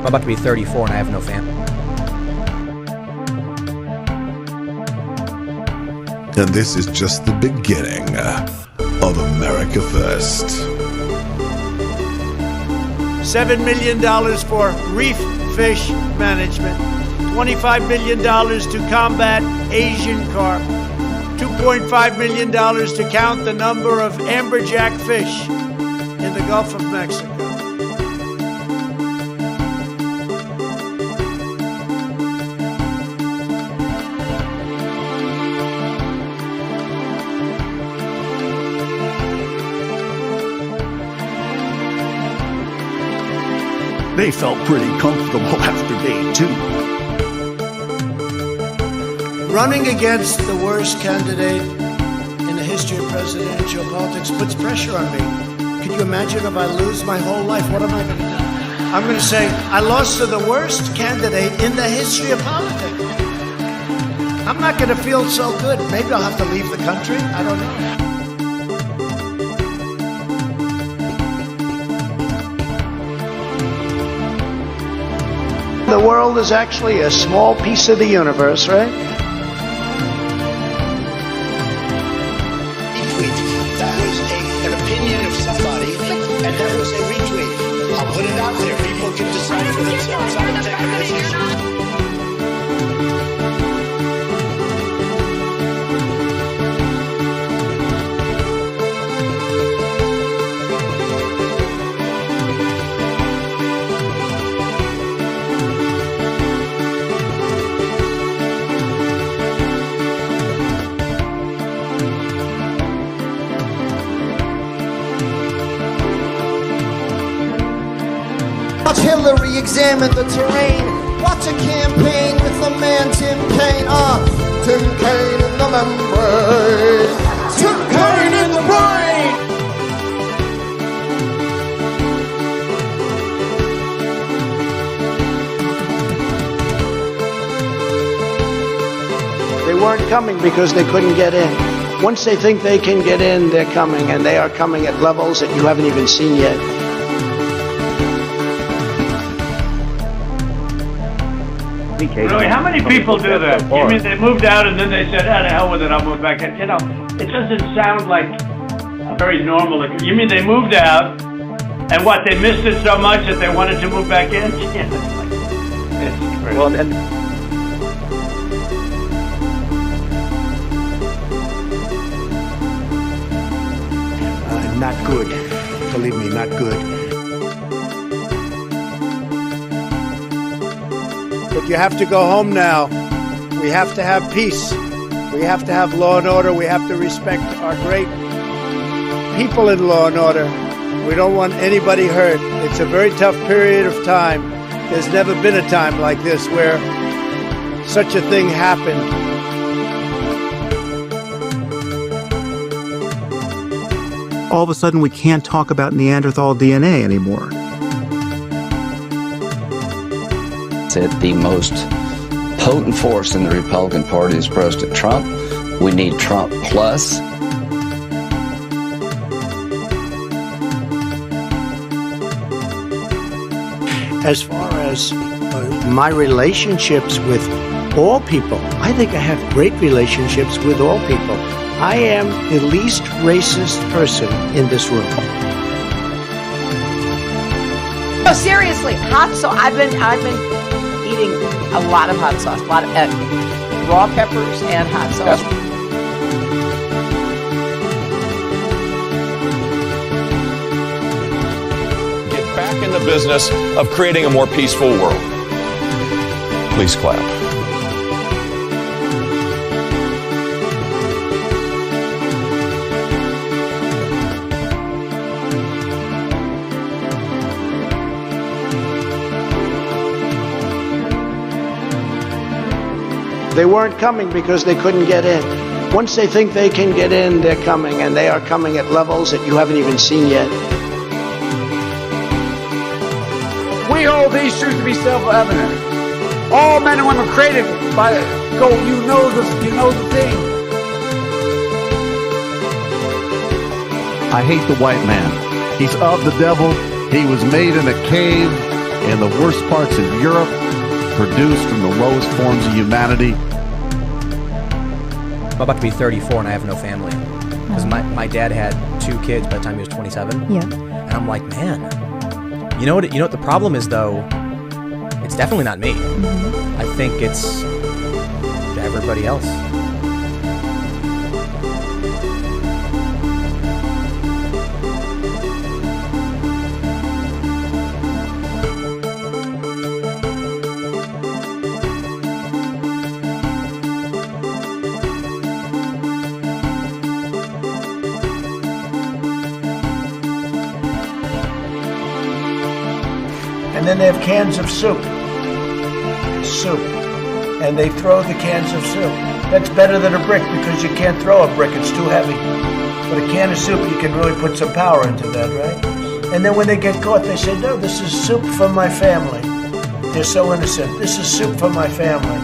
about to be 34 and I have no family. And this is just the beginning of America First. $7 million for reef fish management, $25 million to combat Asian carp, $2.5 million to count the number of amberjack fish in the Gulf of Mexico. They felt pretty comfortable after day 2. Running against the worst candidate in the history of presidential politics puts pressure on me. Could you imagine if I lose my whole life? What am I going to do? I'm going to say, I lost to the worst candidate in the history of politics. I'm not going to feel so good. Maybe I'll have to leave the country. I don't know. The world is actually a small piece of the universe, right? That was an opinion of somebody, and that was a retweet. I'll put it out there. People can decide for themselves. I don't take a position. Watch Hillary examine the terrain. Watch a campaign with the man Tim Kaine. Tim Kaine in the membrane. Tim Kaine in the brain. They weren't coming because they couldn't get in. Once they think they can get in, they're coming, and they are coming at levels that you haven't even seen yet. Really, how many people do that? You mean they moved out and then they said, "Ah, the hell with it, I'll move back in." You know, it doesn't sound like a very normal. You mean they moved out and what? They missed it so much that they wanted to move back in? Yeah, it's crazy. Well, and Not good. Believe me, not good. But you have to go home now. We have to have peace. We have to have law and order. We have to respect our great people in law and order. We don't want anybody hurt. It's a very tough period of time. There's never been a time like this where such a thing happened. All of a sudden, we can't talk about Neanderthal DNA anymore. That the most potent force in the Republican Party is President Trump. We need Trump plus. As far as my relationships with all people, I think I have great relationships with all people. I am the least racist person in this room. No, seriously, hot sauce. I've been eating a lot of hot sauce, a lot of raw peppers and hot sauce. Get back in the business of creating a more peaceful world. Please clap. They weren't coming because they couldn't get in. Once they think they can get in, they're coming, and they are coming at levels that you haven't even seen yet. We hold these truths to be self-evident. All men and women created by go. You know the thing. I hate the white man. He's of the devil. He was made in a cave in the worst parts of Europe, produced from the lowest forms of humanity. I'm about to be 34 and I have no family. Because my dad had 2 kids by the time he was 27. Yeah. And I'm like, man, you know what the problem is, though? It's definitely not me. I think it's everybody else. And then they have cans of soup. And they throw the cans of soup. That's better than a brick because you can't throw a brick, it's too heavy. But a can of soup, you can really put some power into that, right? And then when they get caught, they say, no, this is soup from my family. They're so innocent. This is soup from my family.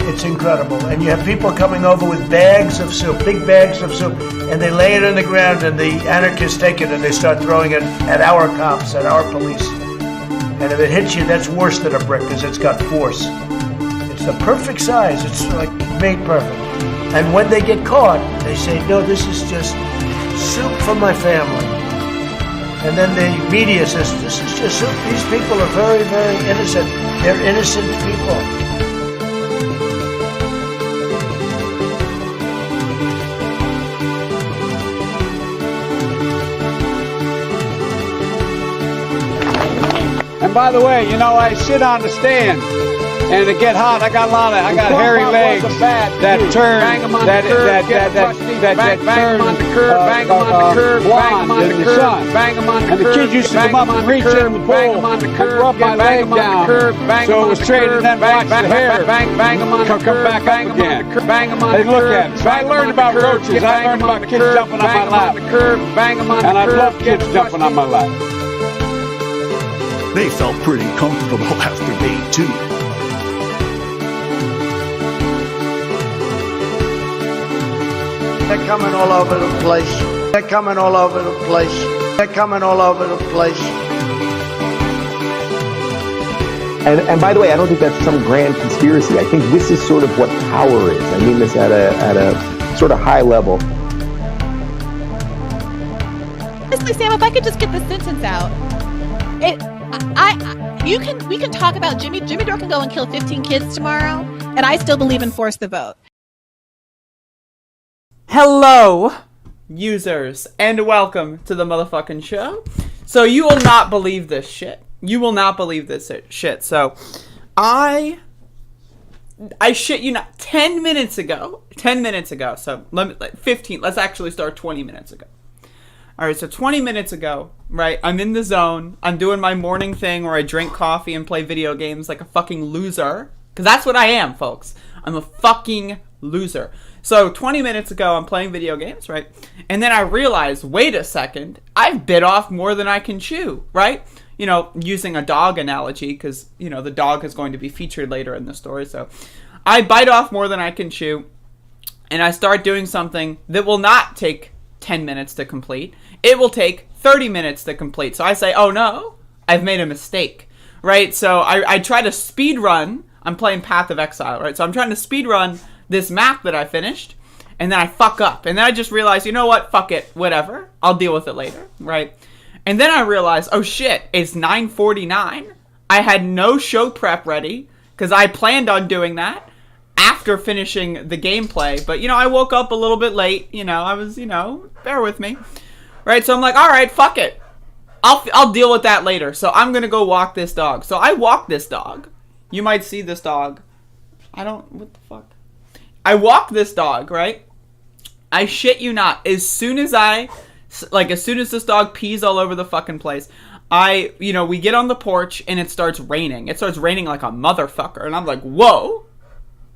It's incredible. And you have people coming over with bags of soup, big bags of soup, and they lay it on the ground, and the anarchists take it and they start throwing it at our cops, at our police. And if it hits you, that's worse than a brick because it's got force. It's the perfect size. It's like made perfect. And when they get caught, they say, no, this is just soup from my family. And then the media says, this is just soup. These people are very, very innocent. They're innocent people. And by the way, you know, I sit on the stand, and it get hot. I got hairy legs that turn, that turn blonde in the sun. And the kids used to come up and reach in the pool and rub my leg down, so it was trading them watch the hair come back up again. They look at it. So I learned about roaches. I learned about kids jumping on my lap, and I love kids jumping on my lap. They felt pretty comfortable after day 2. They're coming all over the place. They're coming all over the place. They're coming all over the place. And by the way, I don't think that's some grand conspiracy. I think this is sort of what power is. I mean this at a sort of high level. Honestly, Sam, if I could just get the sentence out. We can talk about Jimmy Dore can go and kill 15 kids tomorrow, and I still believe in force the vote. Hello, users, and welcome to the motherfucking show. So you will not believe this shit. You will not believe this shit. So I shit you not, 10 minutes ago, so 15, let's actually start 20 minutes ago. All right, so 20 minutes ago, right, I'm in the zone. I'm doing my morning thing where I drink coffee and play video games like a fucking loser. Because that's what I am, folks. I'm a fucking loser. So 20 minutes ago, I'm playing video games, right? And then I realized, wait a second, I've bit off more than I can chew, right? You know, using a dog analogy, because, you know, the dog is going to be featured later in the story. So I bite off more than I can chew, and I start doing something that will not take 10 minutes to complete. It will take 30 minutes to complete. So I say, oh no, I've made a mistake, right? So I try to speed run. I'm playing Path of Exile, right? So I'm trying to speed run this map that I finished, and then I fuck up. And then I just realized, you know what? Fuck it. Whatever. I'll deal with it later, right? And then I realized, oh shit, it's 9:49. I had no show prep ready because I planned on doing that after finishing the gameplay. But, you know, I woke up a little bit late. You know, I was, you know, bear with me. Right, so I'm like, all right, fuck it. I'll deal with that later. So I'm going to go walk this dog. So I walk this dog. You might see this dog. What the fuck? I walk this dog, right? I shit you not. As soon as this dog pees all over the fucking place, we get on the porch and it starts raining. It starts raining like a motherfucker. And I'm like, whoa.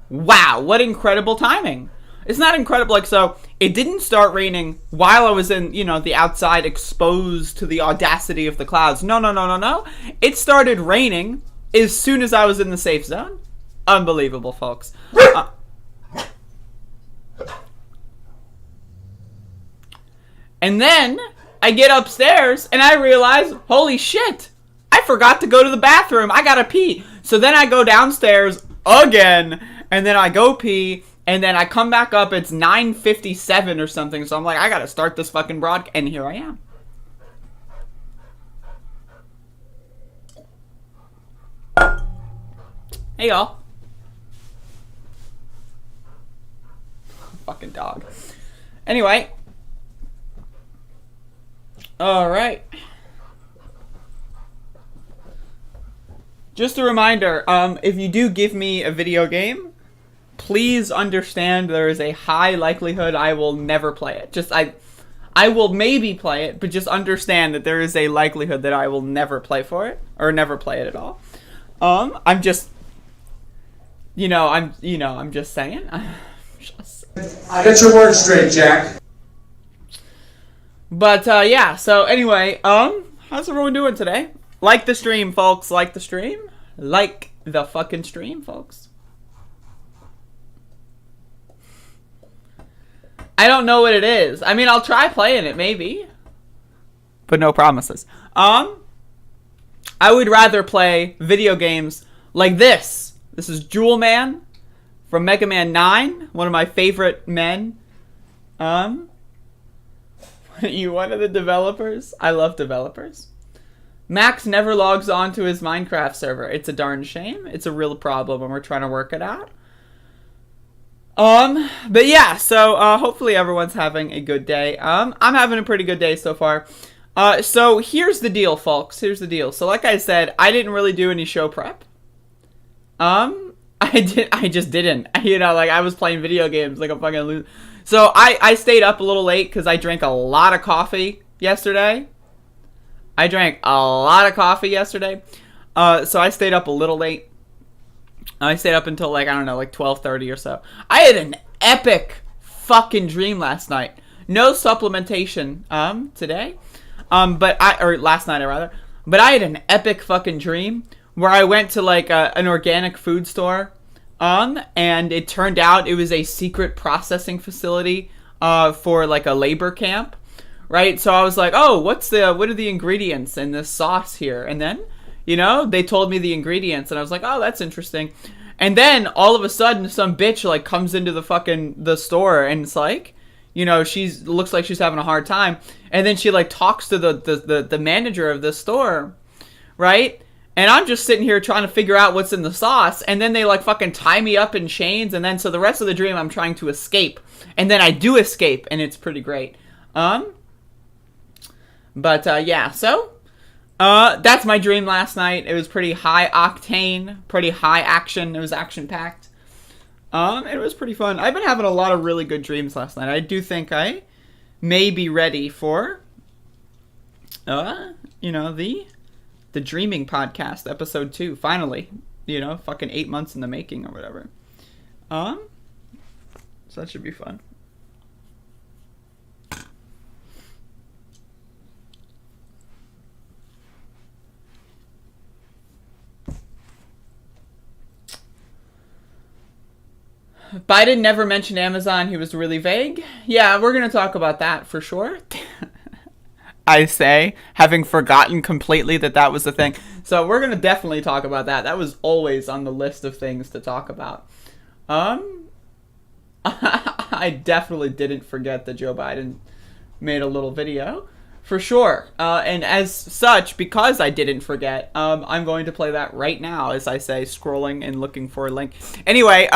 Wow, what incredible timing. It's not incredible. Like, so it didn't start raining while I was in, you know, the outside exposed to the audacity of the clouds. No. It started raining as soon as I was in the safe zone. Unbelievable, folks. And then I get upstairs and I realize, holy shit, I I forgot to go to the bathroom. I gotta pee. So then I go downstairs again, and then I go pee, and then I come back up. It's 9:57 or something. So I'm like, I gotta start this fucking broadcast, and here I am. Hey, y'all. Fucking dog. Anyway. Alright. Just a reminder, if you do give me a video game, please understand there is a high likelihood I will never play it. I will maybe play it, but just understand that there is a likelihood that I will never play for it, or never play it at all. I'm just, I'm just saying. Get your words straight, Jack. But, yeah, so anyway, how's everyone doing today? Like the stream, folks. Like the stream. Like the fucking stream, folks. I don't know what it is. I mean, I'll try playing it, maybe. But no promises. I would rather play video games like this. This is Jewel Man from Mega Man 9. One of my favorite men. You one of the developers? I love developers. Max never logs on to his Minecraft server. It's a darn shame. It's a real problem and we're trying to work it out. But yeah, so hopefully everyone's having a good day. I'm having a pretty good day so far. So here's the deal, folks. Here's the deal. So like I said, I didn't really do any show prep. I just didn't. I was playing video games like a fucking loser. So I stayed up a little late because I drank a lot of coffee yesterday. So I stayed up a little late. I stayed up until like 12:30 or so. I had an epic fucking dream last night. No supplementation today. Last night rather. But I had an epic fucking dream where I went to like an organic food store. And it turned out it was a secret processing facility for like a labor camp, right? So I was like, oh, what are the ingredients in this sauce here? And then, they told me the ingredients, and I was like, oh, that's interesting. And then all of a sudden, some bitch like comes into the store, and it's like, looks like she's having a hard time, and then she like talks to the manager of the store, right? And I'm just sitting here trying to figure out what's in the sauce. And then they like fucking tie me up in chains. And then so the rest of the dream I'm trying to escape. And then I do escape. And it's pretty great. Yeah. So that's my dream last night. It was pretty high octane. Pretty high action. It was action packed. It was pretty fun. I've been having a lot of really good dreams last night. I do think I may be ready for the Dreaming Podcast, episode 2, finally. Fucking 8 months in the making or whatever. So that should be fun. Biden never mentioned Amazon. He was really vague. Yeah, we're going to talk about that for sure. I say, having forgotten completely that was the thing. So we're going to definitely talk about that. That was always on the list of things to talk about. I definitely didn't forget that Joe Biden made a little video. For sure. And as such, because I didn't forget, I'm going to play that right now, as I say, scrolling and looking for a link. Anyway,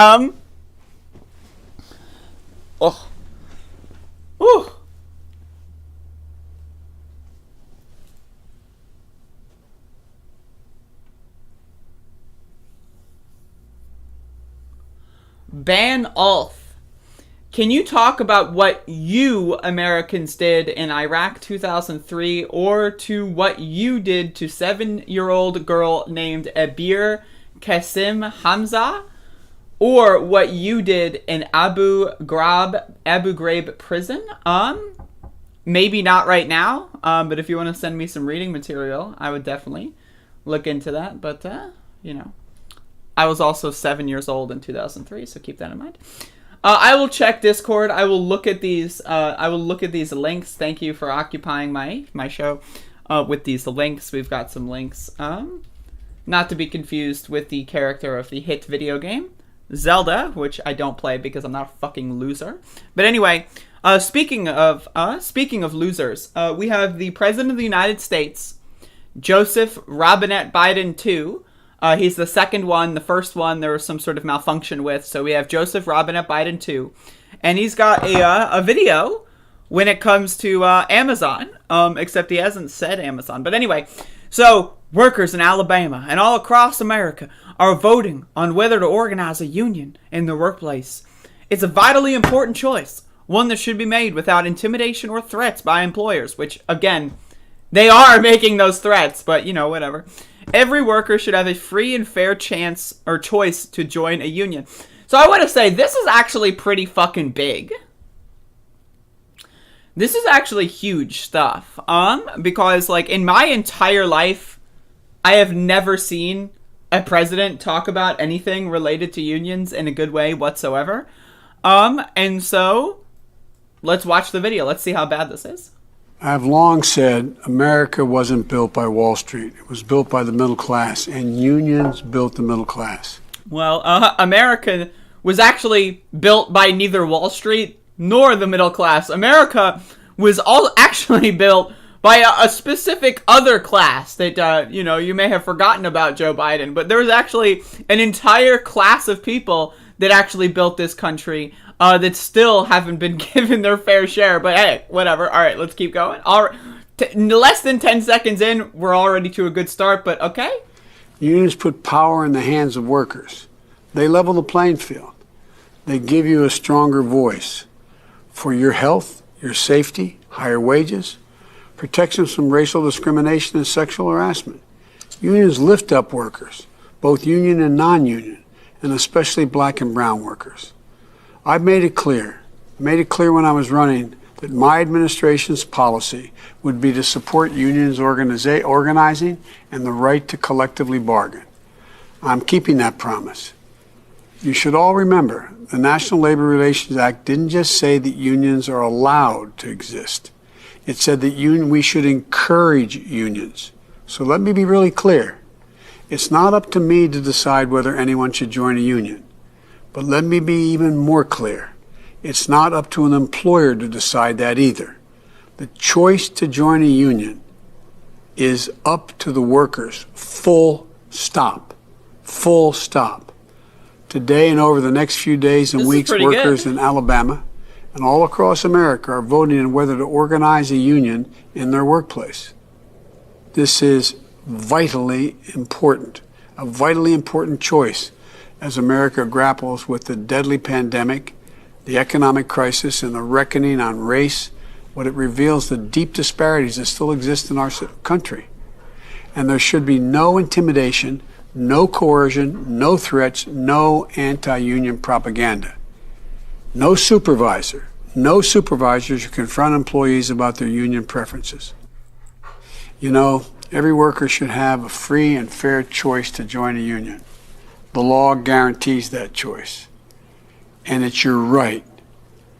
Ban Ulf. Can you talk about what you Americans did in Iraq 2003, or to what you did to 7-year-old girl named Abir Qasim Hamza, or what you did in Abu Ghraib prison? Maybe not right now, but if you want to send me some reading material, I would definitely look into that. But I was also 7 years old in 2003, so keep that in mind. I will check Discord. I will look at these. I will look at these links. Thank you for occupying my show. with these links. We've got some links. Not to be confused with the character of the hit video game, Zelda, which I don't play because I'm not a fucking loser. But anyway, speaking of losers, we have the President of the United States, Joseph Robinette Biden II. He's the second one. The first one there was some sort of malfunction with. So we have Joseph Robinette Biden II. And he's got a video when it comes to Amazon. Except he hasn't said Amazon. But anyway, so workers in Alabama and all across America are voting on whether to organize a union in their workplace. It's a vitally important choice. One that should be made without intimidation or threats by employers. Which, again, they are making those threats. But, whatever. Every worker should have a free and fair chance or choice to join a union. So I want to say, this is actually pretty fucking big. This is actually huge stuff. Because, in my entire life, I have never seen a president talk about anything related to unions in a good way whatsoever. And so, let's watch the video. Let's see how bad this is. I've long said America wasn't built by Wall Street. It was built by the middle class, and unions built the middle class. Well, America was actually built by neither Wall Street nor the middle class. America was all actually built by a specific other class that, you may have forgotten about Joe Biden. But there was actually an entire class of people that actually built this country that still haven't been given their fair share. But hey, whatever. All right, let's keep going. Less than 10 seconds in, we're already to a good start, but okay. Unions put power in the hands of workers. They level the playing field. They give you a stronger voice for your health, your safety, higher wages, protections from racial discrimination and sexual harassment. Unions lift up workers, both union and non-union, and especially black and brown workers. I've made it clear when I was running that my administration's policy would be to support unions organizing and the right to collectively bargain. I'm keeping that promise. You should all remember, the National Labor Relations Act didn't just say that unions are allowed to exist. It said that we should encourage unions. So let me be really clear. It's not up to me to decide whether anyone should join a union. But let me be even more clear. It's not up to an employer to decide that either. The choice to join a union is up to the workers. Full stop. Full stop. Today and over the next few days and weeks, workers in Alabama and all across America are voting on whether to organize a union in their workplace. This is vitally important, a vitally important choice as America grapples with the deadly pandemic, the economic crisis, and the reckoning on race. What it reveals the deep disparities that still exist in our country. And there should be no intimidation, no coercion, no threats, no anti-union propaganda. No supervisors should confront employees about their union preferences. Every worker should have a free and fair choice to join a union. The law guarantees that choice. And it's your right,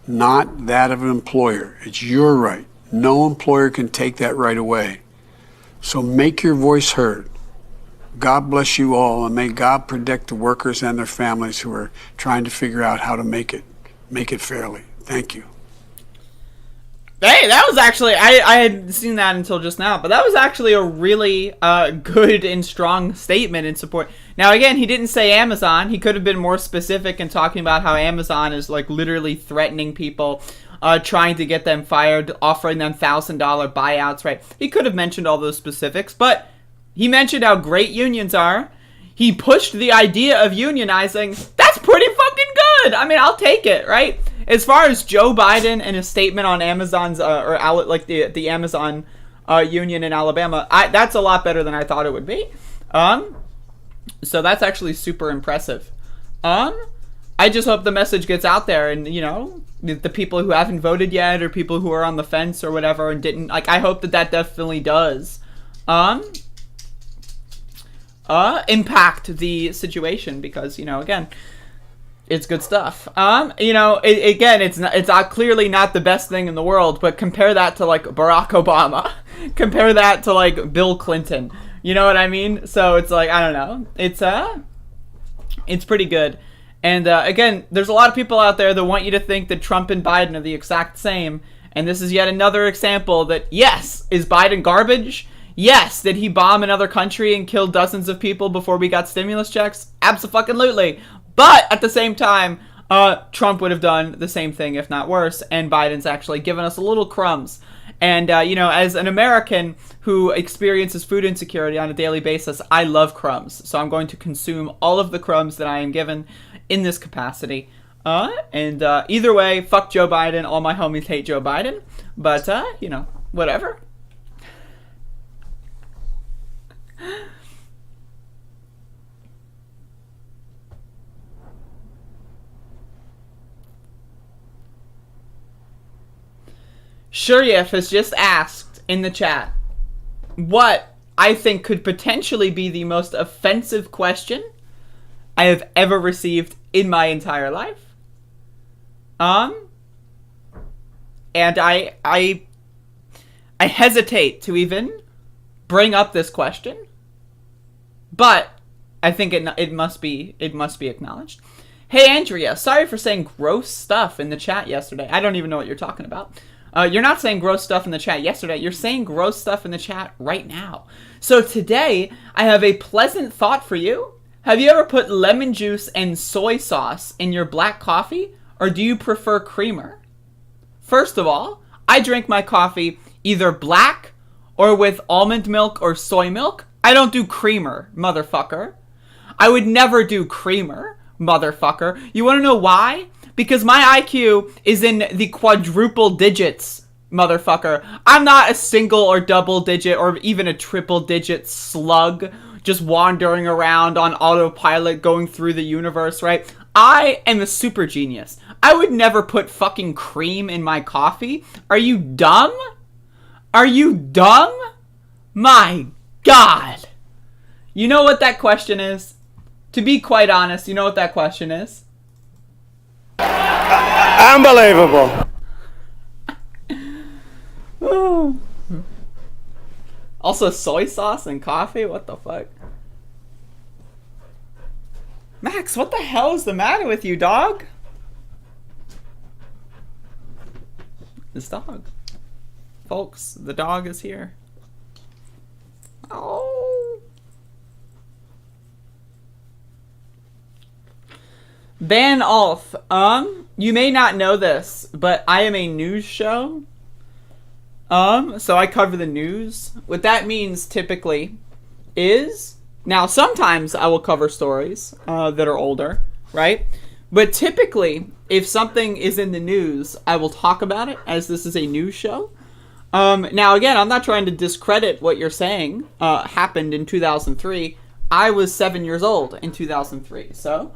not that of an employer. It's your right. No employer can take that right away. So make your voice heard. God bless you all, and may God protect the workers and their families who are trying to figure out how to make it fairly. Thank you. Hey, that was actually, I hadn't seen that until just now, but that was actually a really good and strong statement in support. Now, again, he didn't say Amazon. He could have been more specific in talking about how Amazon is literally threatening people, trying to get them fired, offering them $1,000 buyouts, right? He could have mentioned all those specifics, but he mentioned how great unions are. He pushed the idea of unionizing. That's pretty fucking good. I mean, I'll take it, right? As far as Joe Biden and his statement on Amazon's, the Amazon union in Alabama, that's a lot better than I thought it would be. So that's actually super impressive. I just hope the message gets out there, and the people who haven't voted yet, or people who are on the fence or whatever and didn't, I hope that definitely does impact the situation, because again, It's good stuff. Again, it's clearly not the best thing in the world, but compare that to like Barack Obama. Compare that to like Bill Clinton. You know what I mean? So it's like, I don't know. It's pretty good. And again, there's a lot of people out there that want you to think that Trump and Biden are the exact same. And this is yet another example that, yes, is Biden garbage? Yes, did he bomb another country and kill dozens of people before we got stimulus checks? Abso-fucking-lutely. But at the same time, Trump would have done the same thing, if not worse. And Biden's actually given us a little crumbs. And, as an American who experiences food insecurity on a daily basis, I love crumbs. So I'm going to consume all of the crumbs that I am given in this capacity. Either way, fuck Joe Biden. All my homies hate Joe Biden. But, whatever. Shuryef has just asked in the chat what I think could potentially be the most offensive question I have ever received in my entire life. And I hesitate to even bring up this question, but I think it must be acknowledged. Hey Andrea, sorry for saying gross stuff in the chat yesterday. I don't even know what you're talking about. You're not saying gross stuff in the chat yesterday. You're saying gross stuff in the chat right now. So today, I have a pleasant thought for you. Have you ever put lemon juice and soy sauce in your black coffee, or do you prefer creamer? First of all, I drink my coffee either black or with almond milk or soy milk. I don't do creamer, motherfucker. I would never do creamer, motherfucker. You want to know why? Because my IQ is in the quadruple digits, motherfucker. I'm not a single or double digit or even a triple digit slug just wandering around on autopilot going through the universe, right? I am a super genius. I would never put fucking cream in my coffee. Are you dumb? Are you dumb? My God. You know what that question is? To be quite honest, you know what that question is? Unbelievable. Also, soy sauce and coffee? What the fuck? Max, what the hell is the matter with you, dog? This dog. Folks, the dog is here. Oh. Van Alf, you may not know this, but I am a news show. So I cover the news. What that means typically is, now sometimes I will cover stories that are older, right? But typically, if something is in the news, I will talk about it, as this is a news show. Now again, I'm not trying to discredit what you're saying happened in 2003. I was 7 years old in 2003, so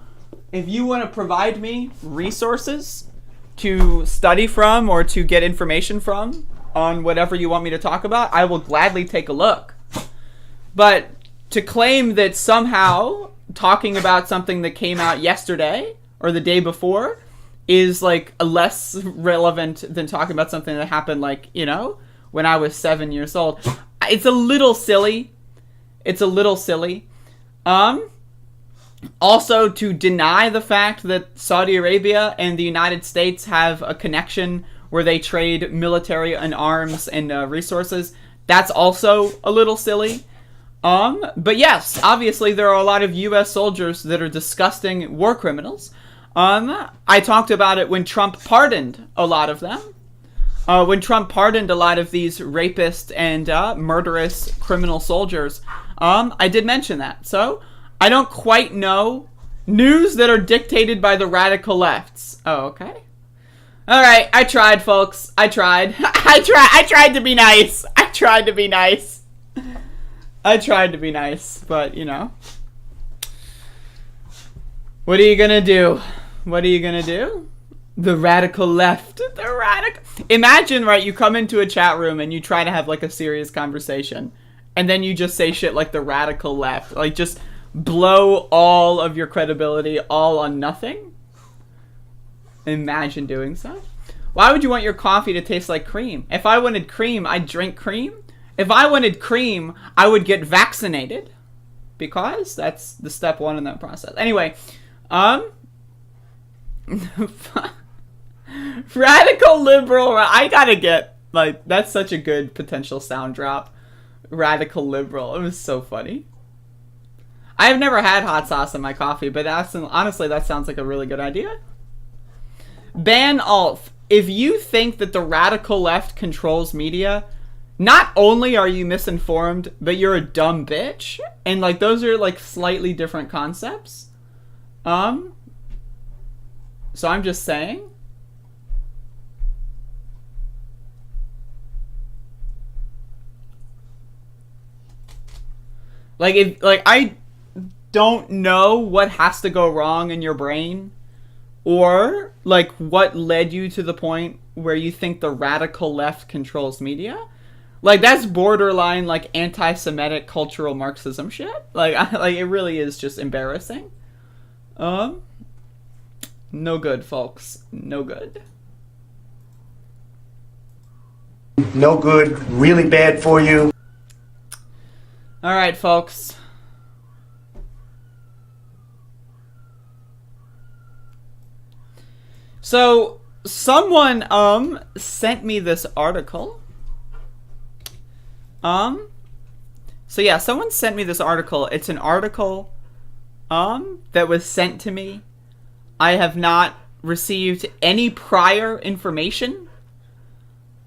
if you want to provide me resources to study from or to get information from on whatever you want me to talk about, I will gladly take a look. But to claim that somehow talking about something that came out yesterday or the day before is like less relevant than talking about something that happened when I was 7 years old, it's a little silly. It's a little silly. Also, to deny the fact that Saudi Arabia and the United States have a connection where they trade military and arms and resources, that's also a little silly. But yes, obviously there are a lot of U.S. soldiers that are disgusting war criminals. I talked about it when Trump pardoned a lot of them. When Trump pardoned a lot of these rapist and murderous criminal soldiers, I did mention that. So I don't quite know news that are dictated by the radical lefts. Oh, okay. All right, I tried, folks. I tried. I tried to be nice. I tried to be nice. But what are you gonna do? What are you gonna do? The radical left. The radical. Imagine, right? You come into a chat room and you try to have like a serious conversation, and then you just say shit like the radical left, like just blow all of your credibility all on nothing. Imagine doing so. Why would you want your coffee to taste like cream? If I wanted cream, I'd drink cream. If I wanted cream, I would get vaccinated. Because that's the step 1 in that process. Anyway, radical liberal, I gotta get, like, that's such a good potential sound drop. Radical liberal. It was so funny. I have never had hot sauce in my coffee, but honestly, that sounds like a really good idea. Ban Alf. If you think that the radical left controls media, not only are you misinformed, but you're a dumb bitch. And, like, those are, like, slightly different concepts. So I'm just saying. Like, I don't know what has to go wrong in your brain, or, like, what led you to the point where you think the radical left controls media. Like, that's borderline, like, anti-Semitic cultural Marxism shit. Like, it really is just embarrassing. No good, folks. No good. No good, really bad for you. Alright, folks. So, someone, sent me this article. So yeah, someone sent me this article. It's an article, that was sent to me. I have not received any prior information,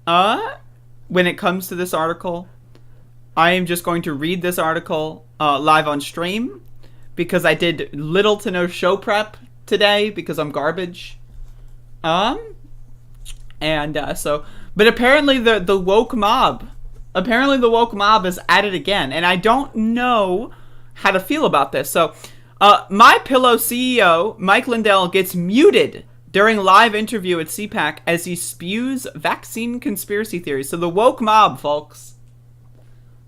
when it comes to this article. I am just going to read this article, live on stream, because I did little to no show prep today, because I'm garbage. But apparently the woke mob, is at it again, and I don't know how to feel about this. So, MyPillow CEO Mike Lindell gets muted during live interview at CPAC as he spews vaccine conspiracy theories. So the woke mob, folks,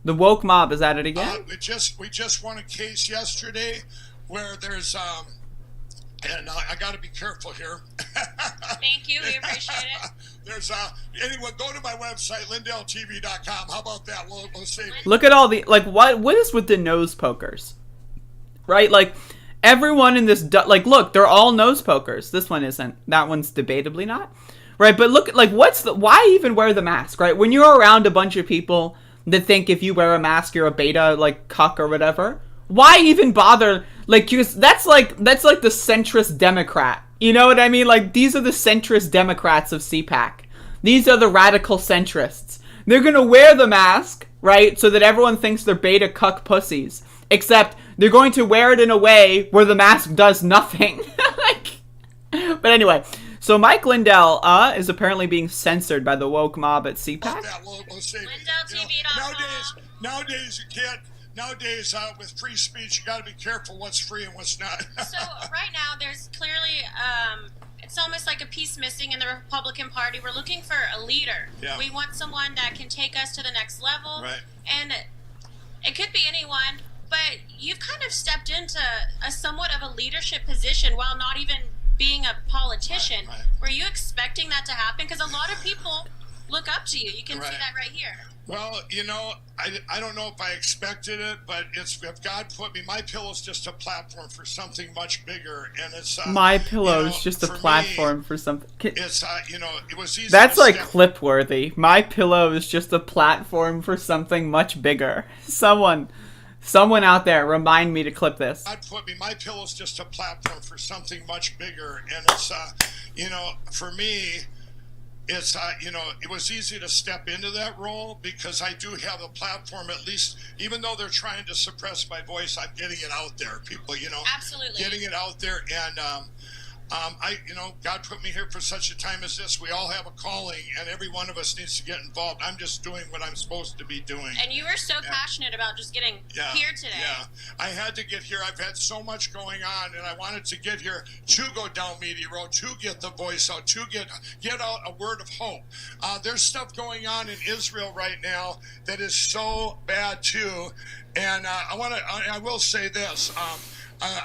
the woke mob is at it again. We just won a case yesterday where there's and I got to be careful here. Thank you. We appreciate it. There's anyone go to my website lindelltv.com. How about that? We'll save it. Look at all the, like, what is with the nose pokers, right? Like, everyone in this, like, look, they're all nose pokers. This one isn't. That one's debatably not, right? But look, like, why even wear the mask, right? When you're around a bunch of people that think if you wear a mask you're a beta, like, cuck or whatever, why even bother? Like, that's like the centrist Democrat. You know what I mean? Like, these are the centrist Democrats of CPAC. These are the radical centrists. They're gonna wear the mask, right, so that everyone thinks they're beta cuck pussies. Except they're going to wear it in a way where the mask does nothing. But anyway, so Mike Lindell is apparently being censored by the woke mob at CPAC. We'll save it. Nowadays you can't. Nowadays, with free speech, you got to be careful what's free and what's not. So right now, there's clearly, it's almost like a piece missing in the Republican Party. We're looking for a leader. Yeah. We want someone that can take us to the next level. Right. And it could be anyone, but you've kind of stepped into a somewhat of a leadership position while not even being a politician. Right. Were you expecting that to happen? Because a lot of people look up to you. You can see that right here. Well, you know, I don't know if I expected it, but if God put me, MyPillow's just a platform for something much bigger, and it's MyPillow is just a platform for something. It's you know, it was easy. That's like clip worthy. MyPillow is just a platform for something much bigger. Someone out there, remind me to clip this. God put me. MyPillow's just a platform for something much bigger, and it's you know, for me. It's, you know, it was easy to step into that role because I do have a platform, at least, even though they're trying to suppress my voice, I'm getting it out there, people, you know. Absolutely. Getting it out there, and you know, God put me here for such a time as this. We all have a calling, and every one of us needs to get involved. I'm just doing what I'm supposed to be doing. And you were so passionate about just getting here today. Yeah, I had to get here. I've had so much going on, and I wanted to get here to go down Media Road, to get the voice out, to get out a word of hope. There's stuff going on in Israel right now that is so bad too, and I will say this.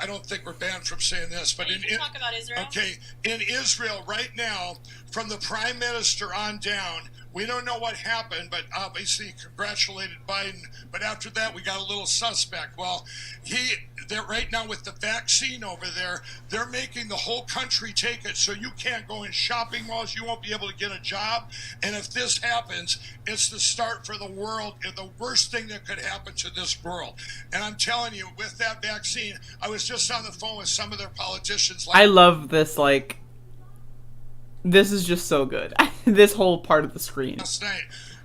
I don't think we're banned from saying this, but talk about Israel. Okay, in Israel right now, from the prime minister on down, we don't know what happened, but obviously congratulated Biden. But after that, we got a little suspect. Well, they're right now with the vaccine over there, they're making the whole country take it, so you can't go in shopping malls, you won't be able to get a job. And if this happens, it's the start for the world, and the worst thing that could happen to this world. And I'm telling you, with that vaccine, I was just on the phone with some of their politicians. I love this, like, this is just so good. This whole part of the screen. Last night,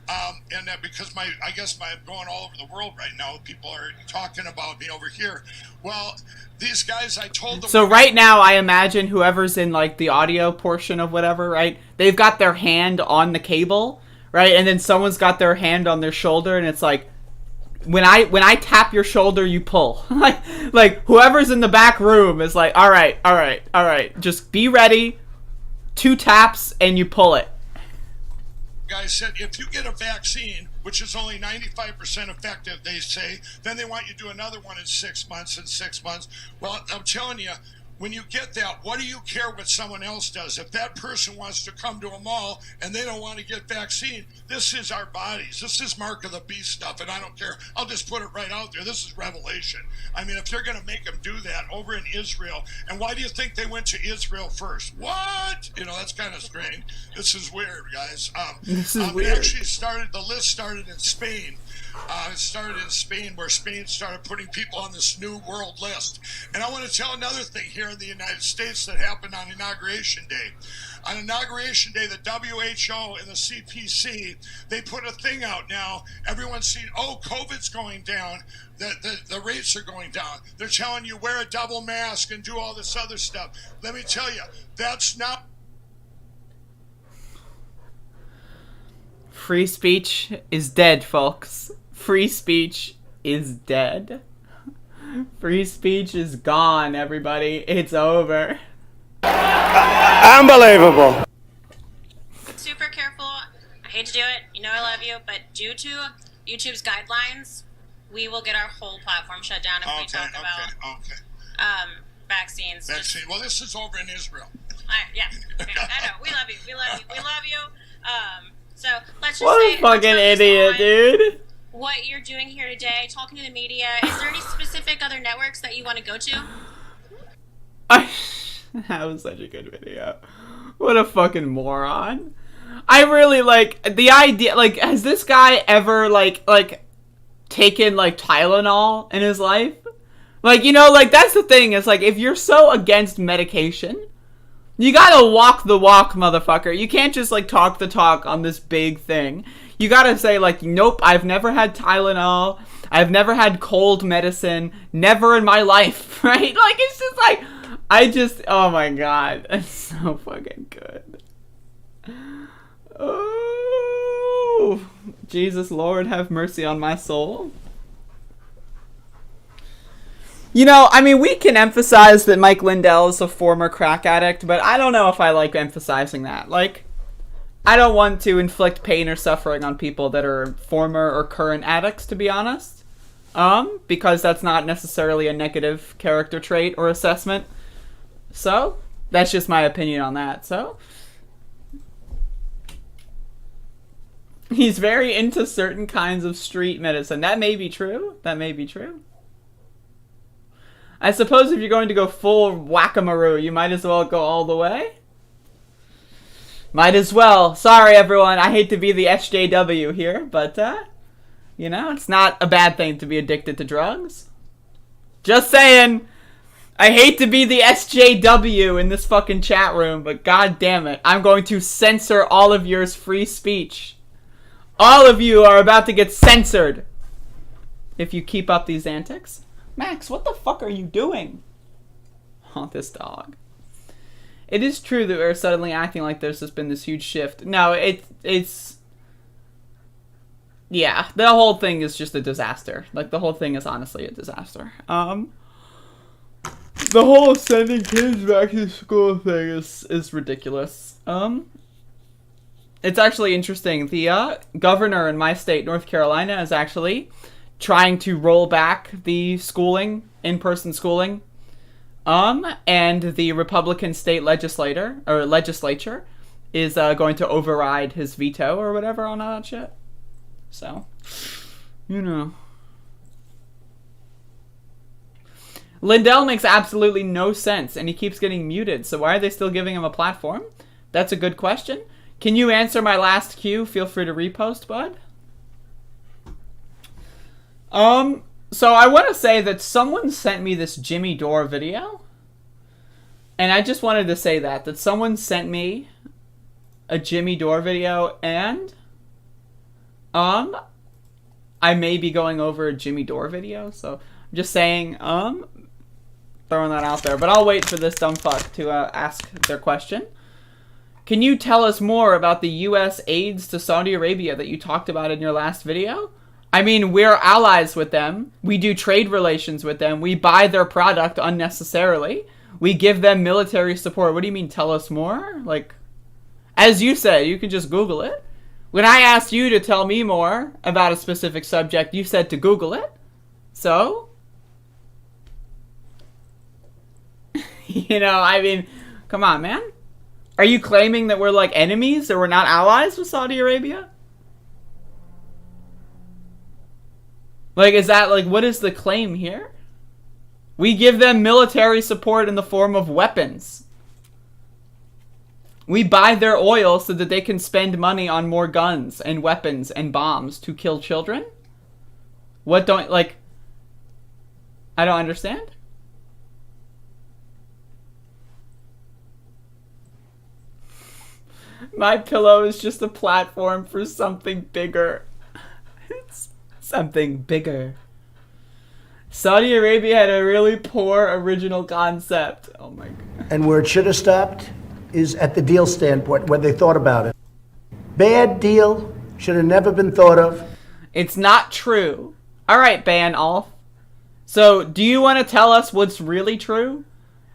and because I guess I'm going all over the world right now. People are talking about me over here. Well, these guys, I told them. So right now, I imagine whoever's in like the audio portion of whatever, right? They've got their hand on the cable, right? And then someone's got their hand on their shoulder, and it's like, when I tap your shoulder, you pull. like whoever's in the back room is like, all right, just be ready. 2 taps and you pull it. Guys said if you get a vaccine, which is only 95% effective, they say, then they want you to do another one in 6 months and 6 months. Well, I'm telling you, when you get that, what do you care what someone else does? If that person wants to come to a mall and they don't want to get vaccine, this is our bodies. This is mark of the beast stuff, and I don't care. I'll just put it right out there. This is revelation. I mean, if they're going to make them do that over in Israel, and why do you think they went to Israel first? What? You know, that's kind of strange. This is weird, guys. This is weird. It actually the list started in Spain. It started in Spain, where Spain started putting people on this new world list. And I want to tell another thing here in the United States that happened on Inauguration Day. On Inauguration Day, the WHO and the CPC, they put a thing out now. Everyone's seen, COVID's going down. The rates are going down. They're telling you wear a double mask and do all this other stuff. Let me tell you, that's not... Free speech is dead, folks. Free speech is dead. Free speech is gone, everybody. It's over. Unbelievable. Super careful. I hate to do it. You know I love you, but due to YouTube's guidelines, we will get our whole platform shut down if we talk about vaccines. Vaccine. Well, this is over in Israel. Yeah. Okay. I know. We love you. We love you. We love you. So let's just what say, a fucking idiot, dude. What you're doing here today, talking to the media. Is there any specific other networks that you want to go to? That was such a good video. What a fucking moron. I really like the idea. Like, has this guy ever like taken like Tylenol in his life? Like, you know, like that's the thing. It's like if you're so against medication, you gotta walk the walk, motherfucker. You can't just like talk the talk on this big thing. You gotta say like, nope, I've never had Tylenol. I've never had cold medicine. Never in my life, right? Like, it's just like, oh my god. It's so fucking good. Oh, Jesus, Lord, have mercy on my soul. You know, I mean, we can emphasize that Mike Lindell is a former crack addict, but I don't know if I like emphasizing that. Like, I don't want to inflict pain or suffering on people that are former or current addicts, to be honest. Because that's not necessarily a negative character trait or assessment. So, that's just my opinion on that. So, he's very into certain kinds of street medicine. That may be true. That may be true. I suppose if you're going to go full whack-a-maroo, you might as well go all the way. Might as well. Sorry, everyone. I hate to be the SJW here, but, you know, it's not a bad thing to be addicted to drugs. Just saying. I hate to be the SJW in this fucking chat room, but god damn it, I'm going to censor all of yours free speech. All of you are about to get censored if you keep up these antics. Max, what the fuck are you doing? Oh, this dog. It is true that we're suddenly acting like there's just been this huge shift. No, it's... Yeah, the whole thing is just a disaster. Like, the whole thing is honestly a disaster. The whole sending kids back to school thing is ridiculous. It's actually interesting. The governor in my state, North Carolina, is actually trying to roll back the schooling, in-person schooling, And the Republican state legislature is going to override his veto or whatever on all that shit. So, you know. Lindell makes absolutely no sense, and he keeps getting muted, so why are they still giving him a platform? That's a good question. Can you answer my last cue? Feel free to repost, bud. So I want to say that someone sent me this Jimmy Dore video, and I just wanted to say that someone sent me a Jimmy Dore video, and I may be going over a Jimmy Dore video, so I'm just saying, throwing that out there, but I'll wait for this dumb fuck to ask their question. Can you tell us more about the U.S. aids to Saudi Arabia that you talked about in your last video? I mean, we're allies with them. We do trade relations with them. We buy their product unnecessarily. We give them military support. What do you mean, tell us more? Like, as you said, you can just Google it. When I asked you to tell me more about a specific subject, you said to Google it. So? You know, I mean, come on, man. Are you claiming that we're like enemies or we're not allies with Saudi Arabia? Like, is that like, what is the claim here? We give them military support in the form of weapons. We buy their oil so that they can spend money on more guns and weapons and bombs to kill children? What don't, like, I don't understand. My pillow is just a platform for something bigger. It's something bigger. Saudi Arabia had a really poor original concept. Oh my god. And where it should have stopped is at the deal standpoint, where they thought about it. Bad deal, should have never been thought of. It's not true. All right, Ban Alf. So, do you want to tell us what's really true?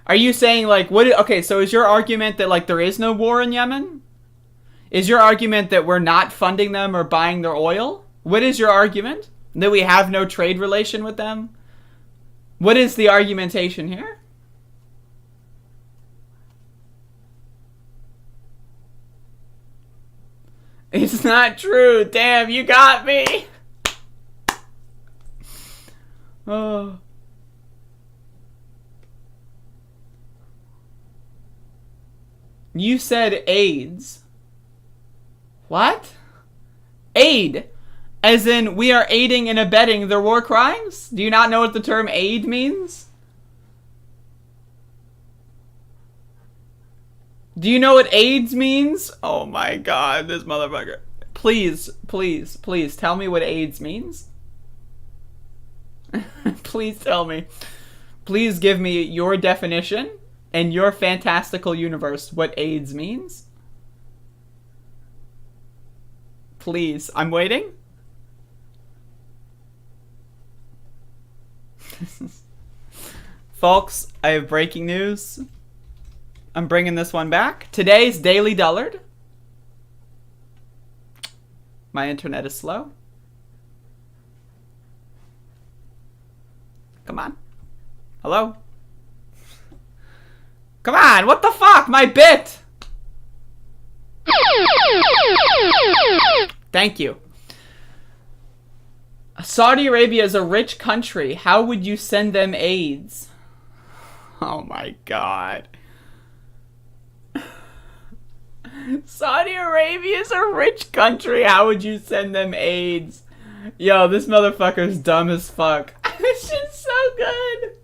Are you saying, like, what? Okay, so is your argument that, like, there is no war in Yemen? Is your argument that we're not funding them or buying their oil? What is your argument? That we have no trade relation with them? What is the argumentation here? It's not true. Damn, you got me. Oh. You said AIDS. What? Aid? As in, we are aiding and abetting their war crimes? Do you not know what the term aid means? Do you know what AIDS means? Oh my god, this motherfucker. Please, please, please, tell me what AIDS means. Please tell me. Please give me your definition and your fantastical universe what AIDS means. Please, I'm waiting. Folks, I have breaking news. I'm bringing this one back. Today's Daily Dullard. My internet is slow. Come on. Hello? Come on, what the fuck? My bit! Thank you. Saudi Arabia is a rich country. How would you send them AIDS? Oh my god. Saudi Arabia is a rich country. How would you send them AIDS? Yo, this motherfucker's dumb as fuck. This shit's so good.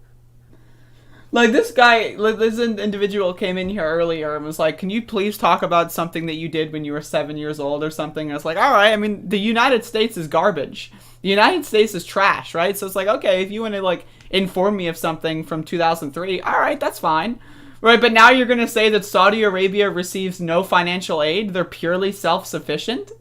Like, this guy, like, this individual came in here earlier and was like, can you please talk about something that you did when you were 7 years old or something? And I was like, all right, I mean, the United States is garbage. The United States is trash, right? So it's like, okay, if you want to, like, inform me of something from 2003, all right, that's fine. Right, but now you're going to say that Saudi Arabia receives no financial aid? They're purely self-sufficient?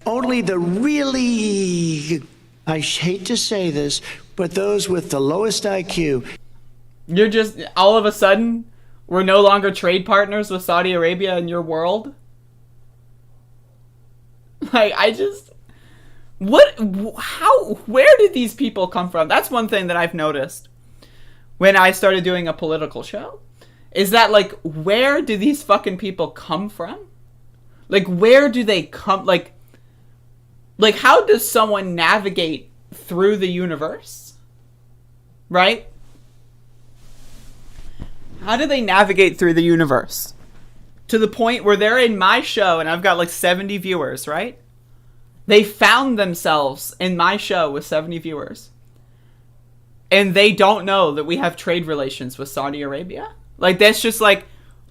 Only the really, I hate to say this, but those with the lowest IQ. You're just, all of a sudden, we're no longer trade partners with Saudi Arabia in your world? Like, I just, what, how, where did these people come from? That's one thing that I've noticed. when I started doing a political show, is that, like, where do these fucking people come from? Like, where do they come, like, how does someone navigate through the universe? Right? How do they navigate through the universe? To the point where they're in my show and I've got like 70 viewers, right? They found themselves in my show with 70 viewers. And they don't know that we have trade relations with Saudi Arabia. Like, that's just like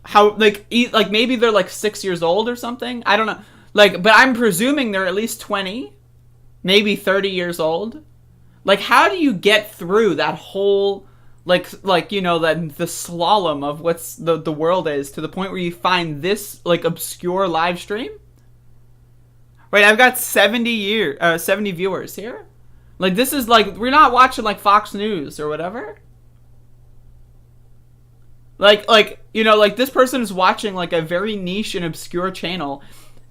how, like maybe they're like 6 years old or something. I don't know. Like, but I'm presuming they're at least 20, maybe 30 years old. Like, how do you get through that whole, like you know, the slalom of what's the world is, to the point where you find this, like, obscure live stream? Right, I've got 70 viewers here. Like, this is like, we're not watching like Fox News or whatever. Like you know, like, this person is watching like a very niche and obscure channel,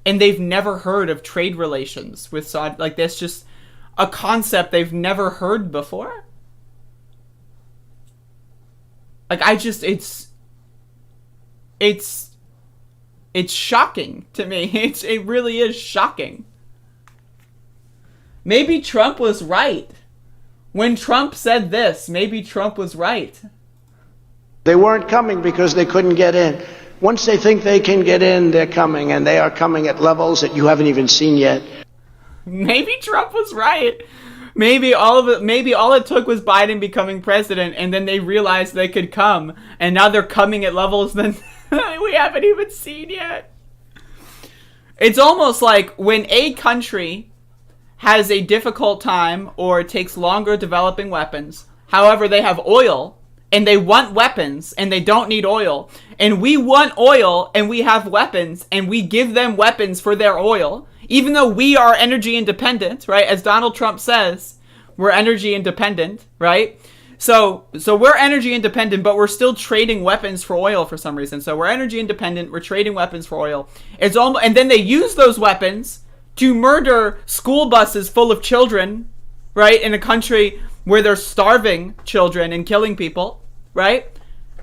and they've never heard of trade relations with Saudi. Like, that's just a concept they've never heard before. Like, it's shocking to me. It really is shocking. Maybe Trump was right. When Trump said this, maybe Trump was right. They weren't coming because they couldn't get in. Once they think they can get in, they're coming, and they are coming at levels that you haven't even seen yet. Maybe Trump was right. Maybe all it took was Biden becoming president, and then they realized they could come, and now they're coming at levels that we haven't even seen yet. It's almost like when a country has a difficult time or takes longer developing weapons, however, they have oil, and they want weapons, and they don't need oil, and we want oil, and we have weapons, and we give them weapons for their oil, even though we are energy independent, right? As Donald Trump says, we're energy independent, right? So we're energy independent, but we're still trading weapons for oil for some reason. So we're energy independent, we're trading weapons for oil. It's almost, and then they use those weapons to murder school buses full of children, right? In a country where they're starving children and killing people, right?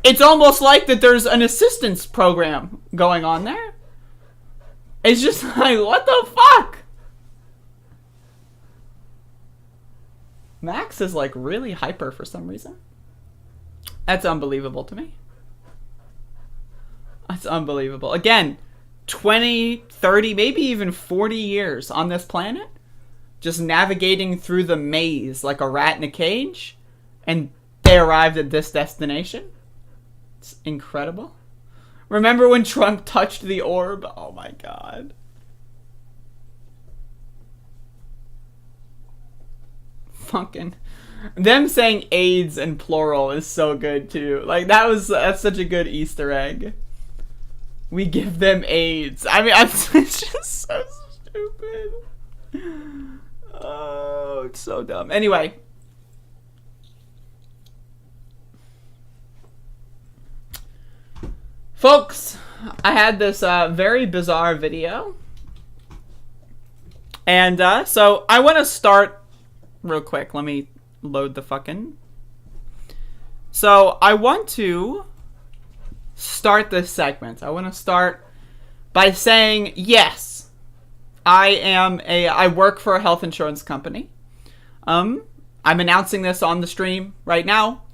It's almost like that there's an assistance program going on there. It's just like, what the fuck? Max is like really hyper for some reason. That's unbelievable to me. That's unbelievable. Again, 20, 30, maybe even 40 years on this planet, just navigating through the maze like a rat in a cage, and they arrived at this destination. It's incredible. Remember when Trump touched the orb? Oh my god. Fucking them saying AIDS in plural is so good too. Like, that's such a good Easter egg. We give them AIDS. I mean, it's just so stupid. Oh, it's so dumb. Anyway. Folks, I had this very bizarre video. And so I want to start real quick. Let me load the fucking. So I want to start this segment. I want to start by saying, yes, I work for a health insurance company. I'm announcing this on the stream right now.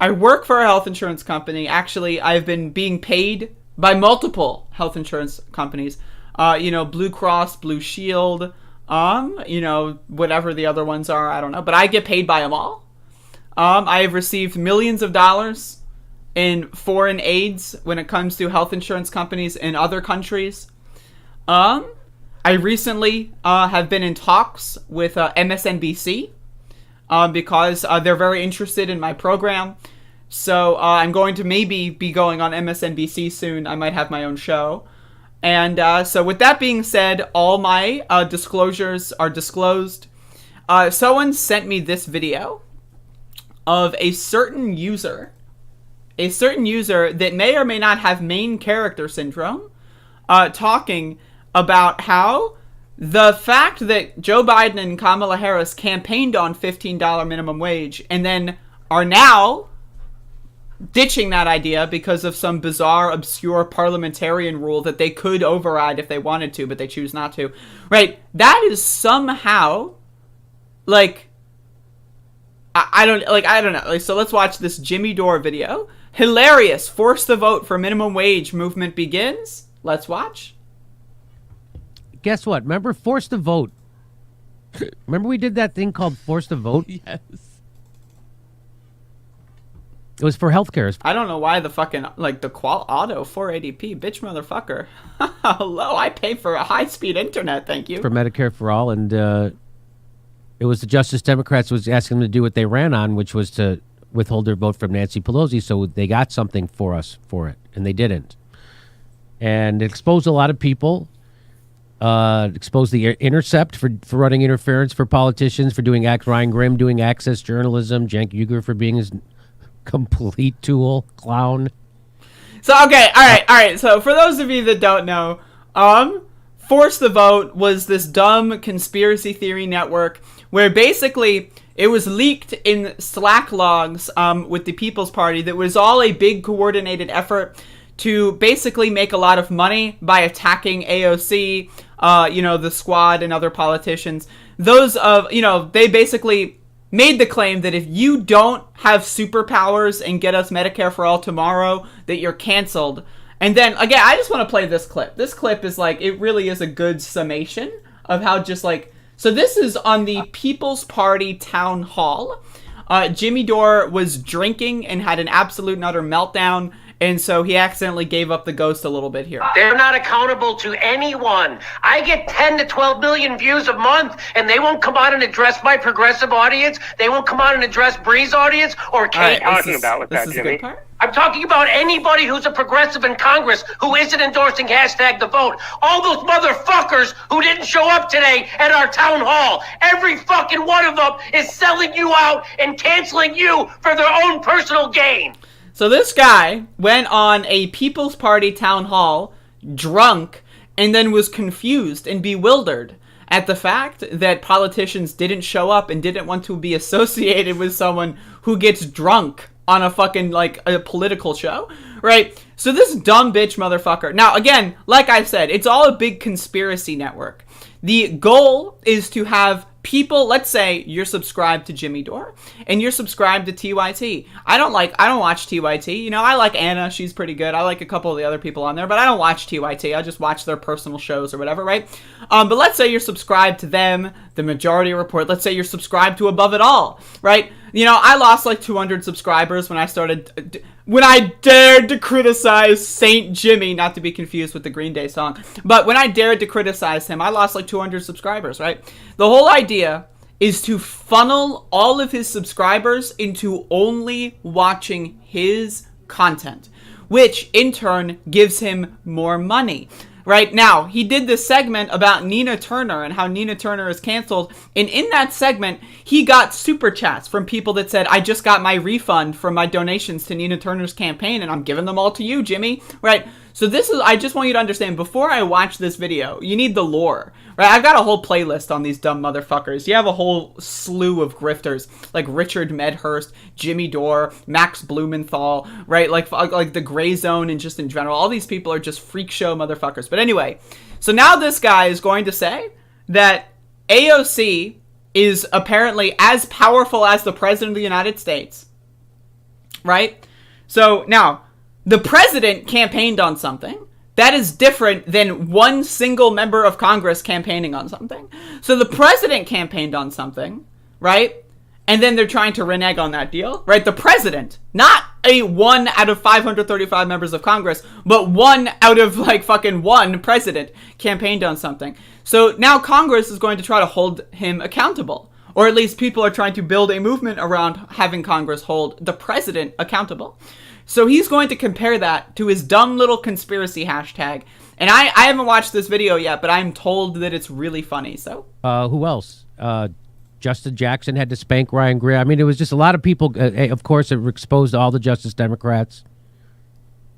I work for a health insurance company. Actually, I've been being paid by multiple health insurance companies. Blue Cross, Blue Shield, whatever the other ones are, I don't know. But I get paid by them all. I have received millions of dollars in foreign aids when it comes to health insurance companies in other countries. I recently have been in talks with MSNBC. Because they're very interested in my program. So I'm going to maybe be going on MSNBC soon. I might have my own show. And so with that being said, all my disclosures are disclosed. Someone sent me this video of a certain user that may or may not have main character syndrome, talking about how the fact that Joe Biden and Kamala Harris campaigned on $15 minimum wage and then are now ditching that idea because of some bizarre, obscure parliamentarian rule that they could override if they wanted to, but they choose not to. Right? That is somehow, like, I don't know. Like, so let's watch this Jimmy Dore video. Hilarious. Force the vote for minimum wage movement begins. Let's watch. Guess what? Remember Force the Vote? Remember we did that thing called Force the Vote? Yes. It was for healthcare. I don't know why the fucking, like, the auto 480p, bitch motherfucker. Hello, I pay for a high-speed internet, thank you. For Medicare for All, and it was the Justice Democrats was asking them to do what they ran on, which was to withhold their vote from Nancy Pelosi, so they got something for us for it, and they didn't. And it exposed a lot of people. Exposed the Intercept for running interference for politicians, for doing Ryan Grimm doing access journalism, Cenk Uygur for being his complete tool, clown. So, okay, all right. So, for those of you that don't know, Force the Vote was this dumb conspiracy theory network where basically it was leaked in Slack logs with the People's Party that was all a big coordinated effort to basically make a lot of money by attacking AOC, the Squad and other politicians. They basically made the claim that if you don't have superpowers and get us Medicare for All tomorrow, that you're canceled. And then, again, I just want to play this clip. This clip is like, it really is a good summation of how just like, so this is on the People's Party town hall. Jimmy Dore was drinking and had an absolute and utter meltdown. And so he accidentally gave up the ghost a little bit here. They're not accountable to anyone. I get 10 to 12 million views a month, and they won't come out and address my progressive audience. They won't come out and address Bree's audience or Kate. Talking about with that, Jimmy. I'm talking about anybody who's a progressive in Congress who isn't endorsing #the vote. All those motherfuckers who didn't show up today at our town hall. Every fucking one of them is selling you out and canceling you for their own personal gain. So this guy went on a People's Party town hall, drunk, and then was confused and bewildered at the fact that politicians didn't show up and didn't want to be associated with someone who gets drunk on a fucking, like, a political show, right? So this dumb bitch motherfucker. Now, again, like I said, it's all a big conspiracy network. The goal is to have people, let's say you're subscribed to Jimmy Dore and you're subscribed to TYT. I don't watch TYT. I like Anna. She's pretty good. I like a couple of the other people on there, but I don't watch TYT. I just watch their personal shows or whatever, right? But let's say you're subscribed to them, the Majority Report. Let's say you're subscribed to Above It All, right? I lost like 200 subscribers when I dared to criticize Saint Jimmy, not to be confused with the Green Day song. But when I dared to criticize him, I lost like 200 subscribers, right? The whole idea is to funnel all of his subscribers into only watching his content, which in turn gives him more money. Right now, he did this segment about Nina Turner and how Nina Turner is canceled. And in that segment, he got super chats from people that said, I just got my refund from my donations to Nina Turner's campaign and I'm giving them all to you, Jimmy. Right? So I just want you to understand, before I watch this video, you need the lore. Right? I've got a whole playlist on these dumb motherfuckers. You have a whole slew of grifters, like Richard Medhurst, Jimmy Dore, Max Blumenthal, right? Like the Gray Zone and just in general. All these people are just freak show motherfuckers. But anyway, so now this guy is going to say that AOC is apparently as powerful as the President of the United States, right? So now, the President campaigned on something. That is different than one single member of Congress campaigning on something. So the President campaigned on something, right? And then they're trying to renege on that deal, right? The President, not a 1 out of 535 members of Congress, but 1 out of like fucking 1 president campaigned on something. So now Congress is going to try to hold him accountable. Or at least people are trying to build a movement around having Congress hold the President accountable. So he's going to compare that to his dumb little conspiracy hashtag. And I haven't watched this video yet, but I'm told that it's really funny, so. Who else? Justin Jackson had to spank Ryan Grimm. I mean, it was just a lot of people. Of course, it exposed all the Justice Democrats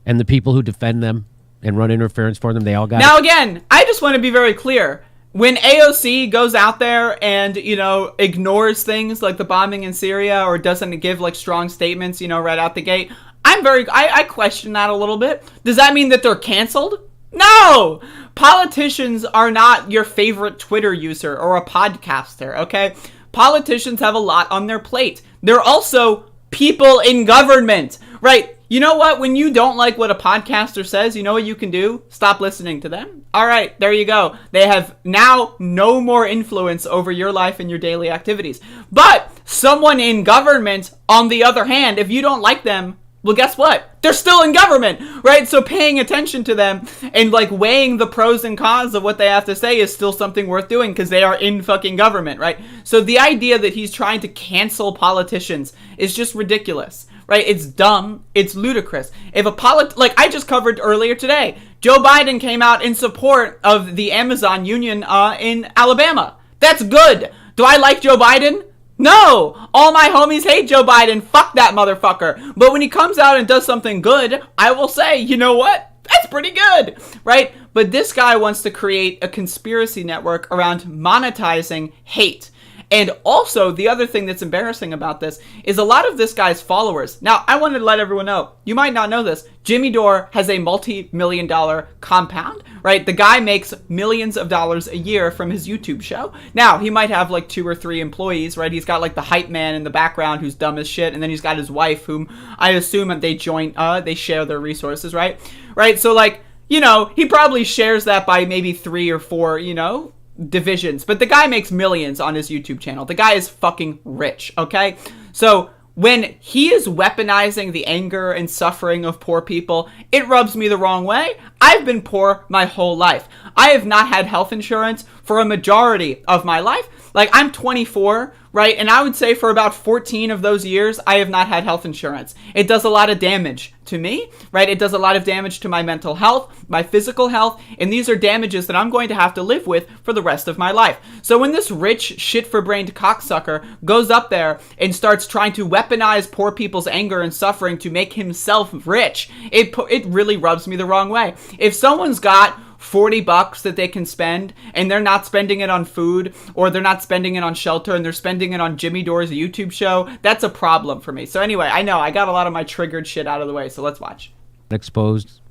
and the people who defend them and run interference for them. They all got Now, again, I just want to be very clear. When AOC goes out there and, ignores things like the bombing in Syria or doesn't give, like, strong statements, right out the gate, I question that a little bit. Does that mean that they're canceled? No! Politicians are not your favorite Twitter user or a podcaster, okay? Politicians have a lot on their plate. They're also people in government, right? You know what? When you don't like what a podcaster says, you know what you can do? Stop listening to them. All right, there you go. They have now no more influence over your life and your daily activities. But someone in government, on the other hand, if you don't like them, well, guess what? They're still in government, right? So paying attention to them and like weighing the pros and cons of what they have to say is still something worth doing because they are in fucking government, right? So the idea that he's trying to cancel politicians is just ridiculous, right? It's dumb. It's ludicrous. If a like I just covered earlier today, Joe Biden came out in support of the Amazon union in Alabama. That's good. Do I like Joe Biden? No! All my homies hate Joe Biden. Fuck that motherfucker. But when he comes out and does something good, I will say, you know what? That's pretty good, right? But this guy wants to create a conspiracy network around monetizing hate. And also, the other thing that's embarrassing about this is a lot of this guy's followers. Now, I wanted to let everyone know, you might not know this, Jimmy Dore has a multi-million-dollar compound, right? The guy makes millions of dollars a year from his YouTube show. Now, he might have like 2 or 3 employees, right? He's got like the hype man in the background who's dumb as shit, and then he's got his wife, whom I assume they share their resources, right? Right, so like, you know, he probably shares that by maybe 3 or 4, you know, divisions, but the guy makes millions on his YouTube channel. The guy is fucking rich, okay? So when he is weaponizing the anger and suffering of poor people, it rubs me the wrong way. I've been poor my whole life. I have not had health insurance for a majority of my life. Like, I'm 24, right? And I would say for about 14 of those years, I have not had health insurance. It does a lot of damage to me, right? It does a lot of damage to my mental health, my physical health, and these are damages that I'm going to have to live with for the rest of my life. So when this rich, shit-for-brained cocksucker goes up there and starts trying to weaponize poor people's anger and suffering to make himself rich, it really rubs me the wrong way. If someone's got $40 that they can spend and they're not spending it on food or they're not spending it on shelter and they're spending it on Jimmy Dore's YouTube show, that's a problem for me. So anyway, I know I got a lot of my triggered shit out of the way, so let's watch. Exposed.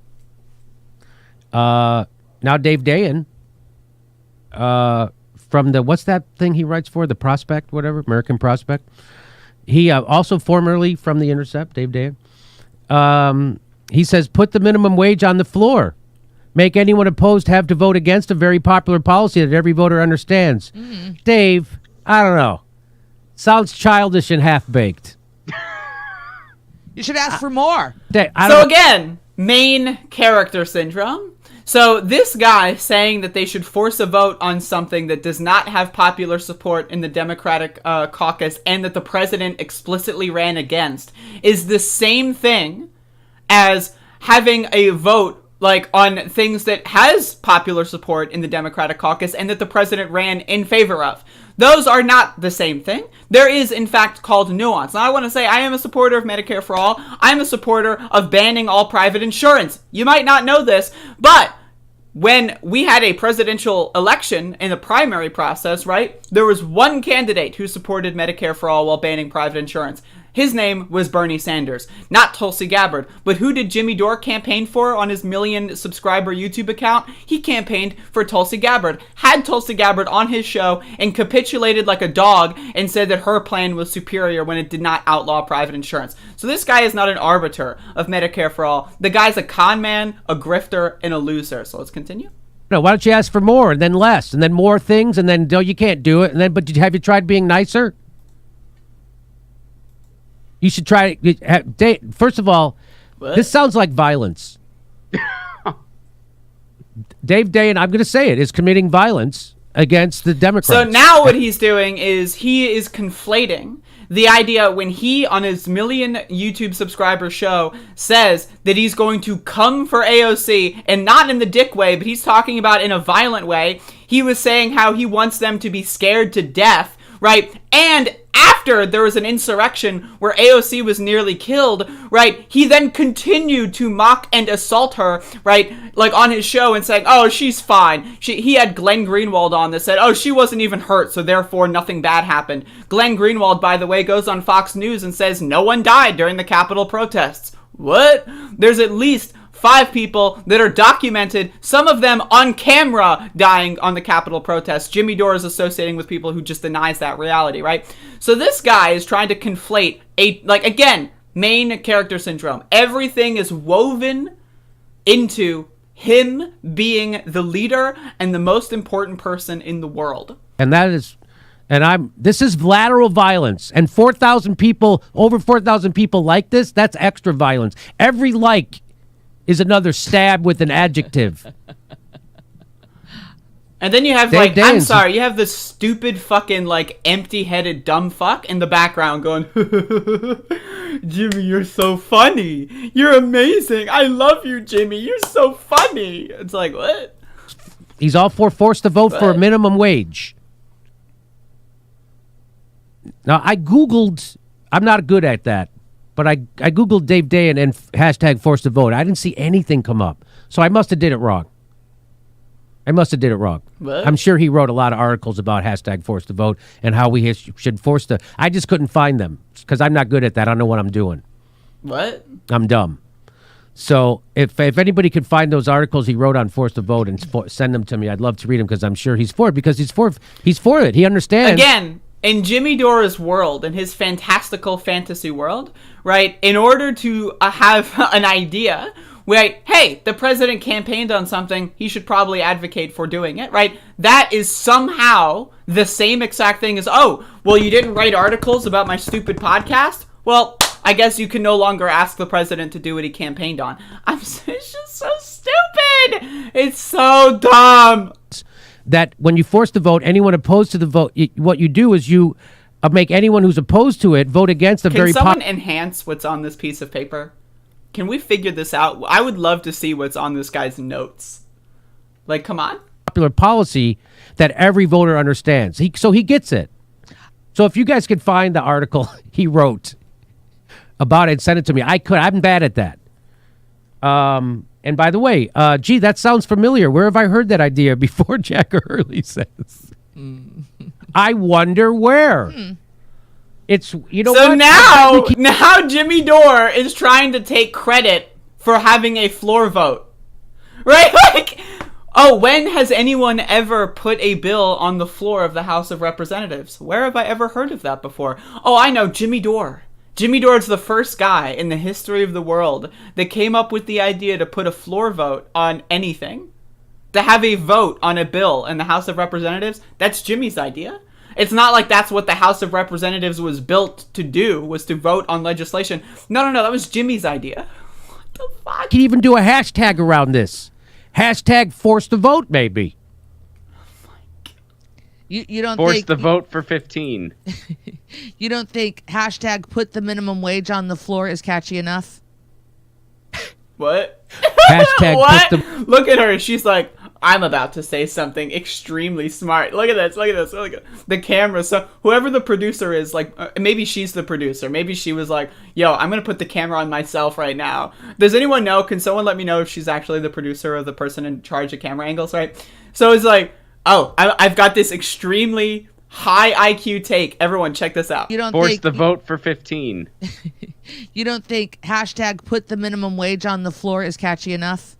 Now Dave Dayen, from the, what's that thing he writes for? The Prospect, whatever, American Prospect. He also formerly from The Intercept, Dave Dayen. He says, put the minimum wage on the floor. Make anyone opposed have to vote against a very popular policy that every voter understands. Dave, I don't know. Sounds childish and half-baked. You should ask for more. So again, main character syndrome. So this guy saying that they should force a vote on something that does not have popular support in the Democratic caucus and that the president explicitly ran against is the same thing as having a vote like on things that has popular support in the Democratic caucus and that the president ran in favor of. Those are not the same thing. There is, in fact, called nuance. Now, I want to say I am a supporter of Medicare for All. I'm a supporter of banning all private insurance. You might not know this, but when we had a presidential election in the primary process, right, there was one candidate who supported Medicare for All while banning private insurance. His name was Bernie Sanders, not Tulsi Gabbard. But who did Jimmy Dore campaign for on his 1 million subscriber YouTube account? He campaigned for Tulsi Gabbard, had Tulsi Gabbard on his show, and capitulated like a dog and said that her plan was superior when it did not outlaw private insurance. So this guy is not an arbiter of Medicare for All. The guy's a con man, a grifter, and a loser. So let's continue. No, why don't you ask for more and then less and then more things and then no, you can't do it and then but have you tried being nicer? You should try. First of all, this sounds like violence. Dave Dayen, I'm going to say it, is committing violence against the Democrats. So now what he's doing is he is conflating the idea when he, on his 1 million YouTube subscriber show, says that he's going to come for AOC, and not in the dick way, but he's talking about in a violent way. He was saying how he wants them to be scared to death, right? And after there was an insurrection where AOC was nearly killed, right, he then continued to mock and assault her, right, like on his show and saying, oh, she's fine. He had Glenn Greenwald on that said, oh, she wasn't even hurt, so therefore nothing bad happened. Glenn Greenwald, by the way, goes on Fox News and says no one died during the Capitol protests. What? There's at least 5 people that are documented, some of them on camera, dying on the Capitol protests. Jimmy Dore is associating with people who just denies that reality, right? So this guy is trying to conflate again, main character syndrome. Everything is woven into him being the leader and the most important person in the world. And this is lateral violence. And 4,000 people, over 4,000 people like this, that's extra violence. Every like is another stab with an adjective. And then you have I'm sorry, you have this stupid fucking empty-headed dumb fuck in the background going, Jimmy, you're so funny. You're amazing. I love you, Jimmy. You're so funny. It's like, what? He's all forced to vote for a minimum wage. Now, I Googled, I'm not good at that, but I Googled Dave Day and hashtag forced to vote. I didn't see anything come up. So I must have did it wrong. What? I'm sure he wrote a lot of articles about hashtag forced to vote and how we should force to. I just couldn't find them because I'm not good at that. I don't know what I'm doing. What? I'm dumb. So if anybody could find those articles he wrote on forced to vote and send them to me, I'd love to read them because I'm sure he's for it because he's for it. He understands. Again, in Jimmy Dore's world, in his fantastical fantasy world, right, in order to have an idea, right, hey, the president campaigned on something, he should probably advocate for doing it, right? That is somehow the same exact thing as, oh, well, you didn't write articles about my stupid podcast? Well, I guess you can no longer ask the president to do what he campaigned on. It's just so stupid. It's so dumb. That when you force the vote, anyone opposed to the vote, what you do is you make anyone who's opposed to it vote against the very... Can someone enhance what's on this piece of paper? Can we figure this out? I would love to see what's on this guy's notes. Come on. Popular policy that every voter understands. So he gets it. So if you guys could find the article he wrote about it and send it to me, I could. I'm bad at that. And by the way, gee, that sounds familiar. Where have I heard that idea before? Jack Hurley says. I wonder where. It's, you know, so what? now Jimmy Dore is trying to take credit for having a floor vote, right? Oh, when has anyone ever put a bill on the floor of the House of Representatives? Where have I ever heard of that before? Oh, I know, Jimmy Dore. Jimmy Dore's the first guy in the history of the world that came up with the idea to put a floor vote on anything. To have a vote on a bill in the House of Representatives, that's Jimmy's idea. It's not like that's what the House of Representatives was built to do, was to vote on legislation. No, that was Jimmy's idea. What the fuck? You can even do a hashtag around this. Hashtag force to vote, maybe. You don't force think... the vote for 15. You don't think hashtag put the minimum wage on the floor is catchy enough? What? Hashtag what? Look at her. She's like, I'm about to say something extremely smart. Look at this. Look at the camera. So whoever the producer is, maybe she's the producer. Maybe she was like, yo, I'm going to put the camera on myself right now. Does anyone know? Can someone let me know if she's actually the producer or the person in charge of camera angles, right? So it's like, oh, I've got this extremely high IQ take. Everyone, check this out. You don't force the vote for 15. You don't think hashtag put the minimum wage on the floor is catchy enough?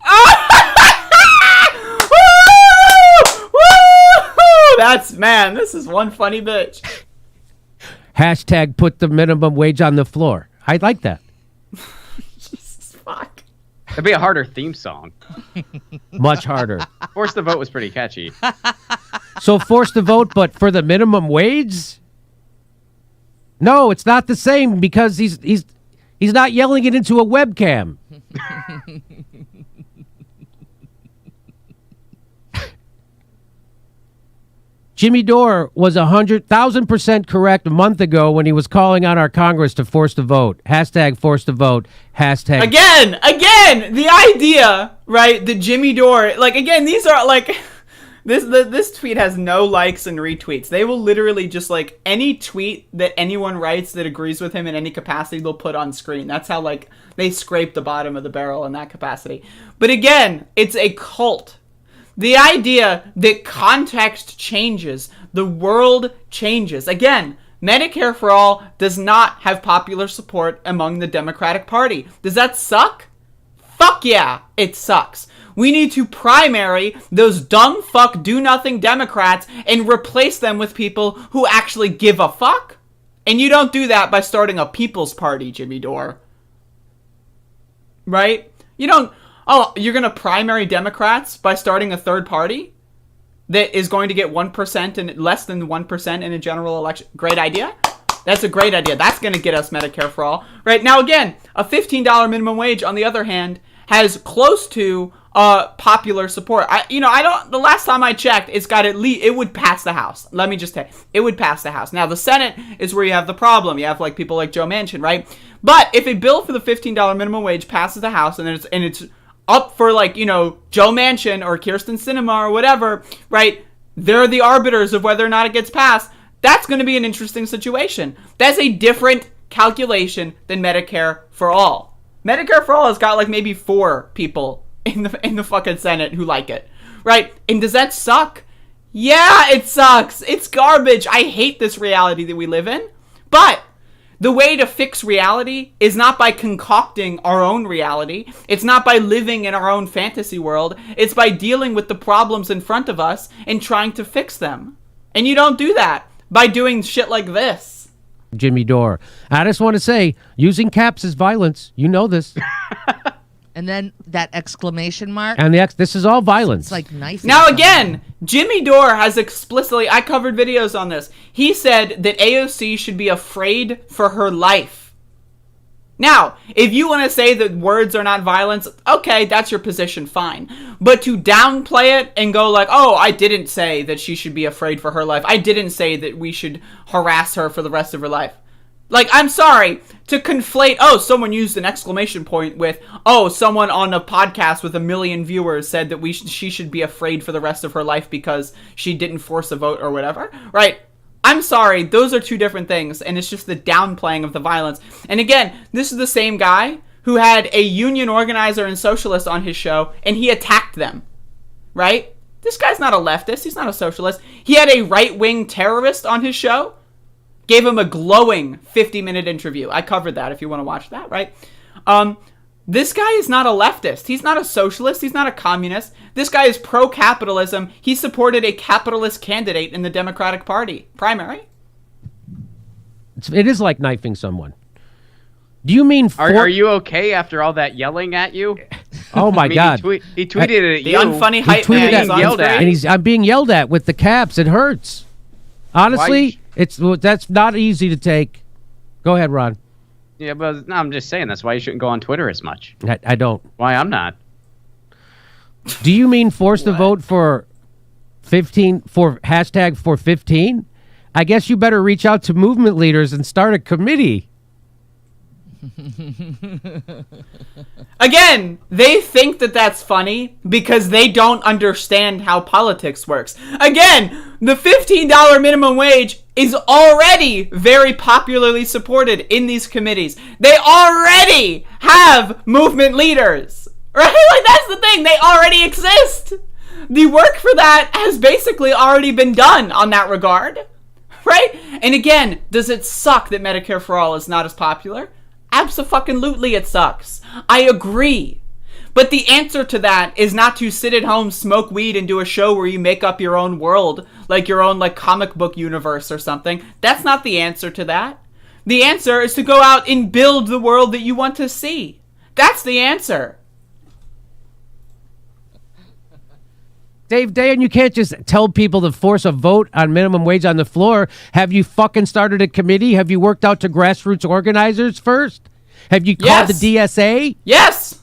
This is one funny bitch. Hashtag put the minimum wage on the floor. I like that. Jesus fuck. It'd be a harder theme song. Much harder. Force the vote was pretty catchy. So force the vote, but for the minimum wage? No, it's not the same because he's not yelling it into a webcam. Jimmy Dore was 100,000% correct a month ago when he was calling on our Congress to force the vote. Hashtag force the vote. Hashtag. Again, the idea, right, that Jimmy Dore, again, these are, this tweet has no likes and retweets. They will literally just, any tweet that anyone writes that agrees with him in any capacity, they'll put on screen. That's how, they scrape the bottom of the barrel in that capacity. But again, it's a cult. The idea that context changes, the world changes. Again, Medicare for All does not have popular support among the Democratic Party. Does that suck? Fuck yeah, it sucks. We need to primary those dumb fuck do-nothing Democrats and replace them with people who actually give a fuck. And you don't do that by starting a People's Party, Jimmy Dore. Right? You don't... Oh, you're going to primary Democrats by starting a third party that is going to get 1% and less than 1% in a general election? Great idea. That's a great idea. That's going to get us Medicare for All. Right? Now, again, a $15 minimum wage, on the other hand, has close to popular support. The last time I checked, it's got at least, it would pass the House. Let me just tell you, it would pass the House. Now, the Senate is where you have the problem. You have like people like Joe Manchin, right? But if a bill for the $15 minimum wage passes the House and it's up for like, Joe Manchin or Kirsten Sinema or whatever, right? They're the arbiters of whether or not it gets passed. That's going to be an interesting situation. That's a different calculation than Medicare for All. Medicare for All has got like maybe 4 people in the fucking Senate who like it, right? And does that suck? Yeah, it sucks. It's garbage. I hate this reality that we live in. But the way to fix reality is not by concocting our own reality. It's not by living in our own fantasy world. It's by dealing with the problems in front of us and trying to fix them. And you don't do that by doing shit like this. Jimmy Dore. I just want to say, using caps is violence. You know this. And then that exclamation mark. And this is all violence. It's like knife. Now again, Jimmy Dore has explicitly, I covered videos on this. He said that AOC should be afraid for her life. Now, if you want to say that words are not violence, okay, that's your position, fine. But to downplay it and go like, oh, I didn't say that she should be afraid for her life. I didn't say that we should harass her for the rest of her life. Like, I'm sorry, to conflate, oh, someone used an exclamation point with, oh, someone on a podcast with 1 million viewers said that she should be afraid for the rest of her life because she didn't force a vote or whatever, right? I'm sorry, those are two different things, and it's just the downplaying of the violence. And again, this is the same guy who had a union organizer and socialist on his show, and he attacked them, right? This guy's not a leftist, he's not a socialist. He had a right-wing terrorist on his show, gave him a glowing 50-minute interview. I covered that if you want to watch that, right? This guy is not a leftist. He's not a socialist. He's not a communist. This guy is pro-capitalism. He supported a capitalist candidate in the Democratic Party primary. It is like knifing someone. Do you mean... Are you okay after all that yelling at you? Oh my God! He tweeted it at the you. The unfunny hype man is yelled at. And I'm being yelled at with the caps. It hurts. Honestly, that's not easy to take. Go ahead, Ron. Yeah, but no, I'm just saying that's why you shouldn't go on Twitter as much. I don't. Why I'm not? Do you mean force the vote for 15 for hashtag for 15? I guess you better reach out to movement leaders and start a committee. Again, they think that that's funny because they don't understand how politics works. Again, the $15 minimum wage is already very popularly supported in these committees. They already have movement leaders, right? Like, that's the thing. They already exist. The work for that has basically already been done on that regard, right? And again, does it suck that Medicare for All is not as popular? Abso-fucking-lutely it sucks. I agree. But the answer to that is not to sit at home, smoke weed, and do a show where you make up your own world, like your own like comic book universe or something. That's not the answer to that. The answer is to go out and build the world that you want to see. That's the answer. Dave Dayan, you can't just tell people to force a vote on minimum wage on the floor. Have you fucking started a committee? Have you worked out to grassroots organizers first? Have you called the DSA? Yes.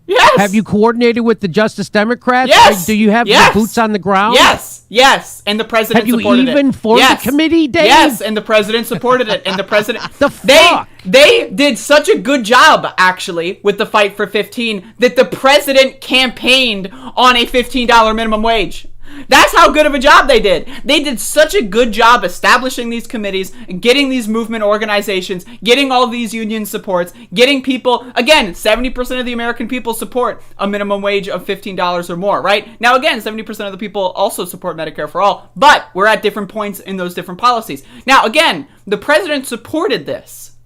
Yes. Have you coordinated with the Justice Democrats? Yes. Do you have your boots on the ground? Yes. Yes. And the president supported it. Have you even formed a committee, Dave? Yes. And the president supported it. And the president... The fuck? They did such a good job, actually, with the fight for 15, that the president campaigned on a $15 minimum wage. That's how good of a job they did. They did such a good job establishing these committees, getting these movement organizations, getting all these union supports, getting people, again, 70% of the American people support a minimum wage of $15 or more, right? Now, again, 70% of the people also support Medicare for all, but we're at different points in those different policies. Now, again, the president supported this,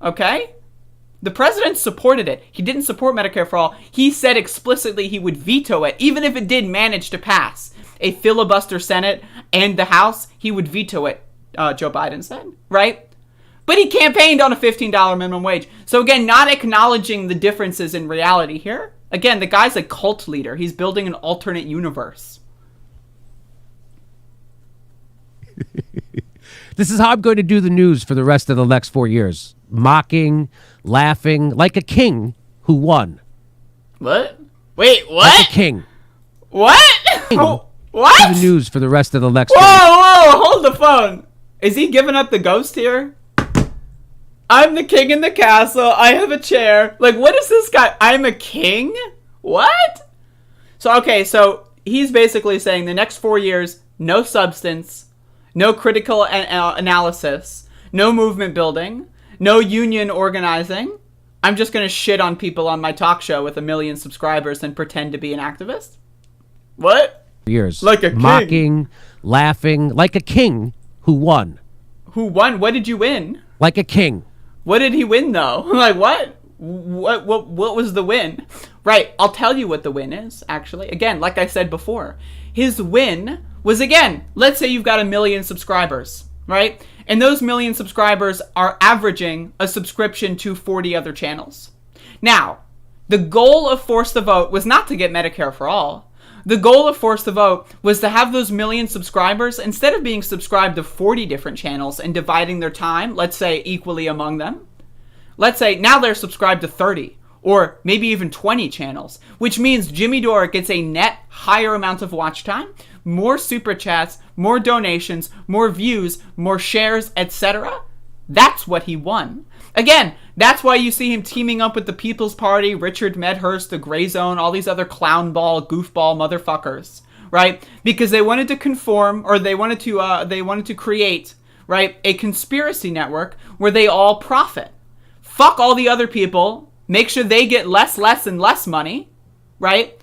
okay? The president supported it. He didn't support Medicare for all. He said explicitly he would veto it, even if it did manage to pass a filibuster Senate and the House, he would veto it, Joe Biden said, right? But he campaigned on a $15 minimum wage. So again, not acknowledging the differences in reality here. Again, the guy's a cult leader. He's building an alternate universe. This is how I'm going to do the news for the rest of the next 4 years. Mocking, laughing, like a king who won. What? Wait, what? Like a king. What? What? Do the news for the rest of the next Whoa, hold the phone. Is he giving up the ghost here? I'm the king in the castle. I have a chair. Like, what is this guy? I'm a king? What? So he's basically saying the next 4 years, no substance, no critical analysis, no movement building, no union organizing. I'm just going to shit on people on my talk show with 1 million subscribers and pretend to be an activist? What? Years. Like a king. Mocking, laughing, like a king who won. Who won? What did you win? Like a king. What did he win, though? Like, what? What was the win? Right, I'll tell you what the win is, actually. Again, like I said before, his win was, again, let's say you've got 1 million subscribers, right? And those 1 million subscribers are averaging a subscription to 40 other channels. Now, the goal of Force the Vote was not to get Medicare for all. The goal of Force the Vote was to have those 1 million subscribers, instead of being subscribed to 40 different channels and dividing their time, let's say, equally among them, let's say now they're subscribed to 30 or maybe even 20 channels, which means Jimmy Dore gets a net higher amount of watch time, more super chats, more donations, more views, more shares, etc. That's what he won. Again, that's why you see him teaming up with the People's Party, Richard Medhurst, the Gray Zone, all these other clown ball, goofball motherfuckers, right? Because they wanted to conform, or they wanted to create, right, a conspiracy network where they all profit. Fuck all the other people, make sure they get less and less money, right?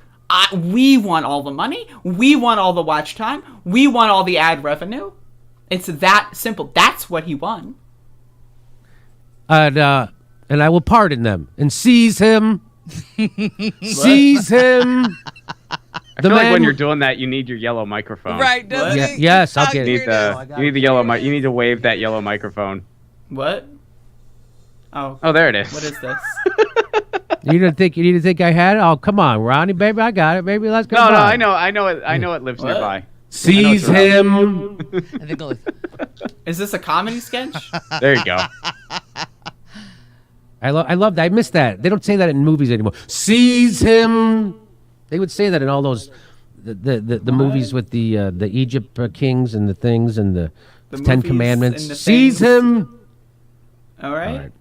We want all the money, we want all the watch time, we want all the ad revenue. It's that simple. That's what he won. And I will pardon them and seize him. Seize him. I feel like when you're doing that, you need your yellow microphone. Right, doesn't it? Yes, I'll get it. You need the yellow mic. You need to wave that yellow microphone. What? Oh, there it is. What is this? You didn't think I had it? Oh, come on, Ronnie, baby, I got it. Baby, let's go. No, I know it lives nearby. Seize him. Is this a comedy sketch? There you go. I love that. I miss that. They don't say that in movies anymore. Seize him. They would say that in all those the movies with the Egypt kings and the things and the Ten Commandments. Seize him. All right.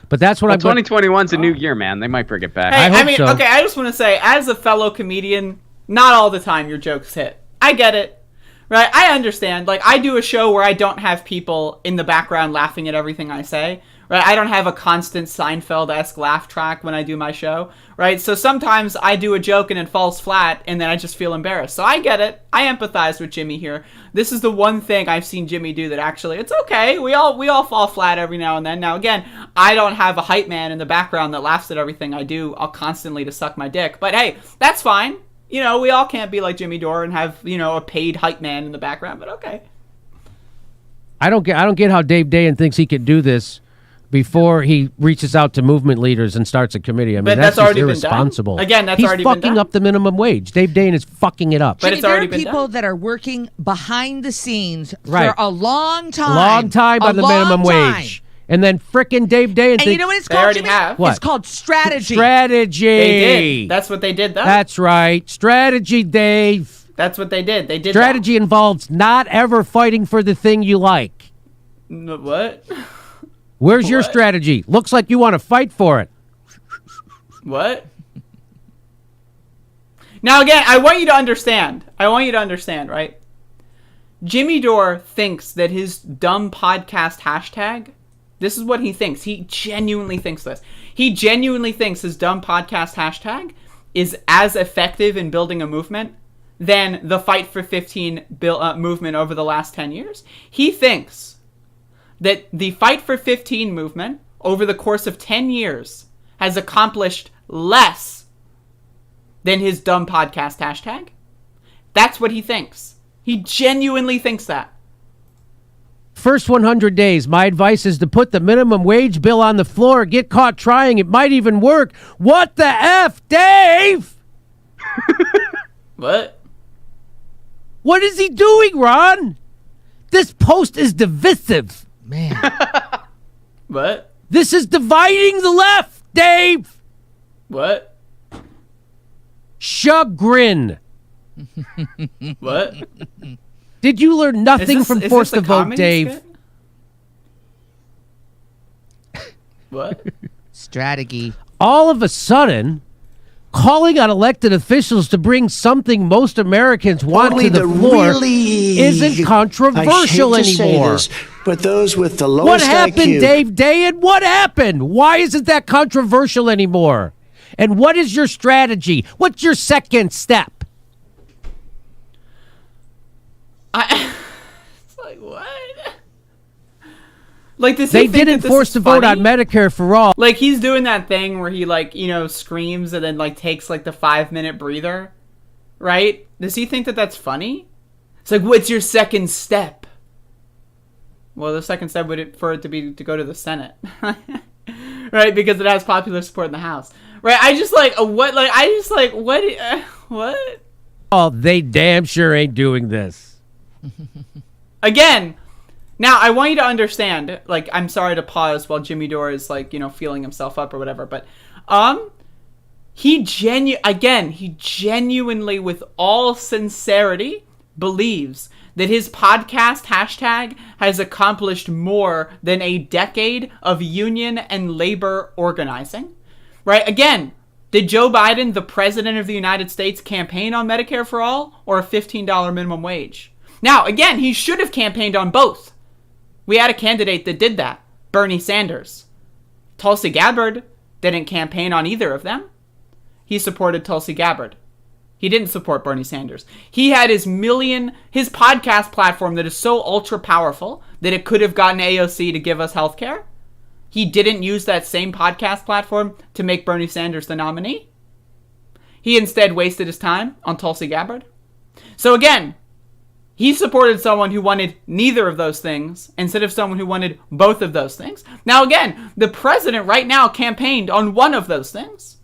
But that's what 2021's a new year, man. They might bring it back. Hey, I mean, okay, I just want to say, as a fellow comedian, not all the time your jokes hit. I get it. Right? I understand. Like, I do a show where I don't have people in the background laughing at everything I say. Right? I don't have a constant Seinfeld-esque laugh track when I do my show. Right? So sometimes I do a joke and it falls flat, and then I just feel embarrassed. So I get it. I empathize with Jimmy here. This is the one thing I've seen Jimmy do that actually, it's okay. We all fall flat every now and then. Now, again, I don't have a hype man in the background that laughs at everything I do constantly to suck my dick. But hey, that's fine. You know, we all can't be like Jimmy Dore and have, you know, a paid hype man in the background, but okay. I don't get how Dave Dayen thinks he could do this before he reaches out to movement leaders and starts a committee. I mean, that's already irresponsible. Been done. Again, that's He's already been done. He's fucking up the minimum wage. Dave Dayen is fucking it up. But there are people that are working behind the scenes right. for a long time. Long time on the minimum wage. And then frickin' Dave Dayen thinks... And you know what it's called, Jimmy? What? It's called strategy. Strategy. They did. That's what they did, though. That's right. Strategy, Dave. That's what they did. They did strategy involves not ever fighting for the thing you like. What? Where's your strategy? Looks like you want to fight for it. What? Now, again, I want you to understand, right? Jimmy Dore thinks that his dumb podcast hashtag, this is what he thinks. He genuinely thinks this. He genuinely thinks his dumb podcast hashtag is as effective in building a movement than the Fight for 15 movement over the last 10 years. He thinks that the Fight for 15 movement over the course of 10 years has accomplished less than his dumb podcast hashtag. That's what he thinks. He genuinely thinks that. First 100 days, my advice is to put the minimum wage bill on the floor. Get caught trying. It might even work. What the F, Dave? What? What is he doing, Ron? This post is divisive. Man. What? This is dividing the left, Dave. What? Chagrin. What? Did you learn nothing from Force the Vote, Dave? What? Strategy. All of a sudden, calling on elected officials to bring something most Americans want Only to the floor isn't controversial I hate to say anymore. this, but those with the lowest What happened, IQ, Dave Dayan? What happened? Why isn't that controversial anymore? And what is your strategy? What's your second step? It's like, what? Like, does They he think didn't that force this the is vote on funny? Medicare for all. Like, he's doing that thing where he, like, you know, screams and then, like, takes, like, the 5-minute breather, right? Does he think that that's funny? It's like, what's your second step? Well, the second step would for it to be to go to the Senate, right? Because it has popular support in the House, right? I just like what? Like I just like what? What? Oh, they damn sure ain't doing this. Again, now I want you to understand. Like, I'm sorry to pause while Jimmy Dore is like, you know, feeling himself up or whatever, but he genuinely, with all sincerity, believes that his podcast hashtag has accomplished more than a decade of union and labor organizing, right? Again, did Joe Biden, the president of the United States, campaign on Medicare for all or a $15 minimum wage? Now, again, he should have campaigned on both. We had a candidate that did that, Bernie Sanders. Tulsi Gabbard didn't campaign on either of them. He supported Tulsi Gabbard. He didn't support Bernie Sanders. He had his podcast platform that is so ultra powerful that it could have gotten AOC to give us health care. He didn't use that same podcast platform to make Bernie Sanders the nominee. He instead wasted his time on Tulsi Gabbard. So again, he supported someone who wanted neither of those things instead of someone who wanted both of those things. Now again, the president right now campaigned on one of those things.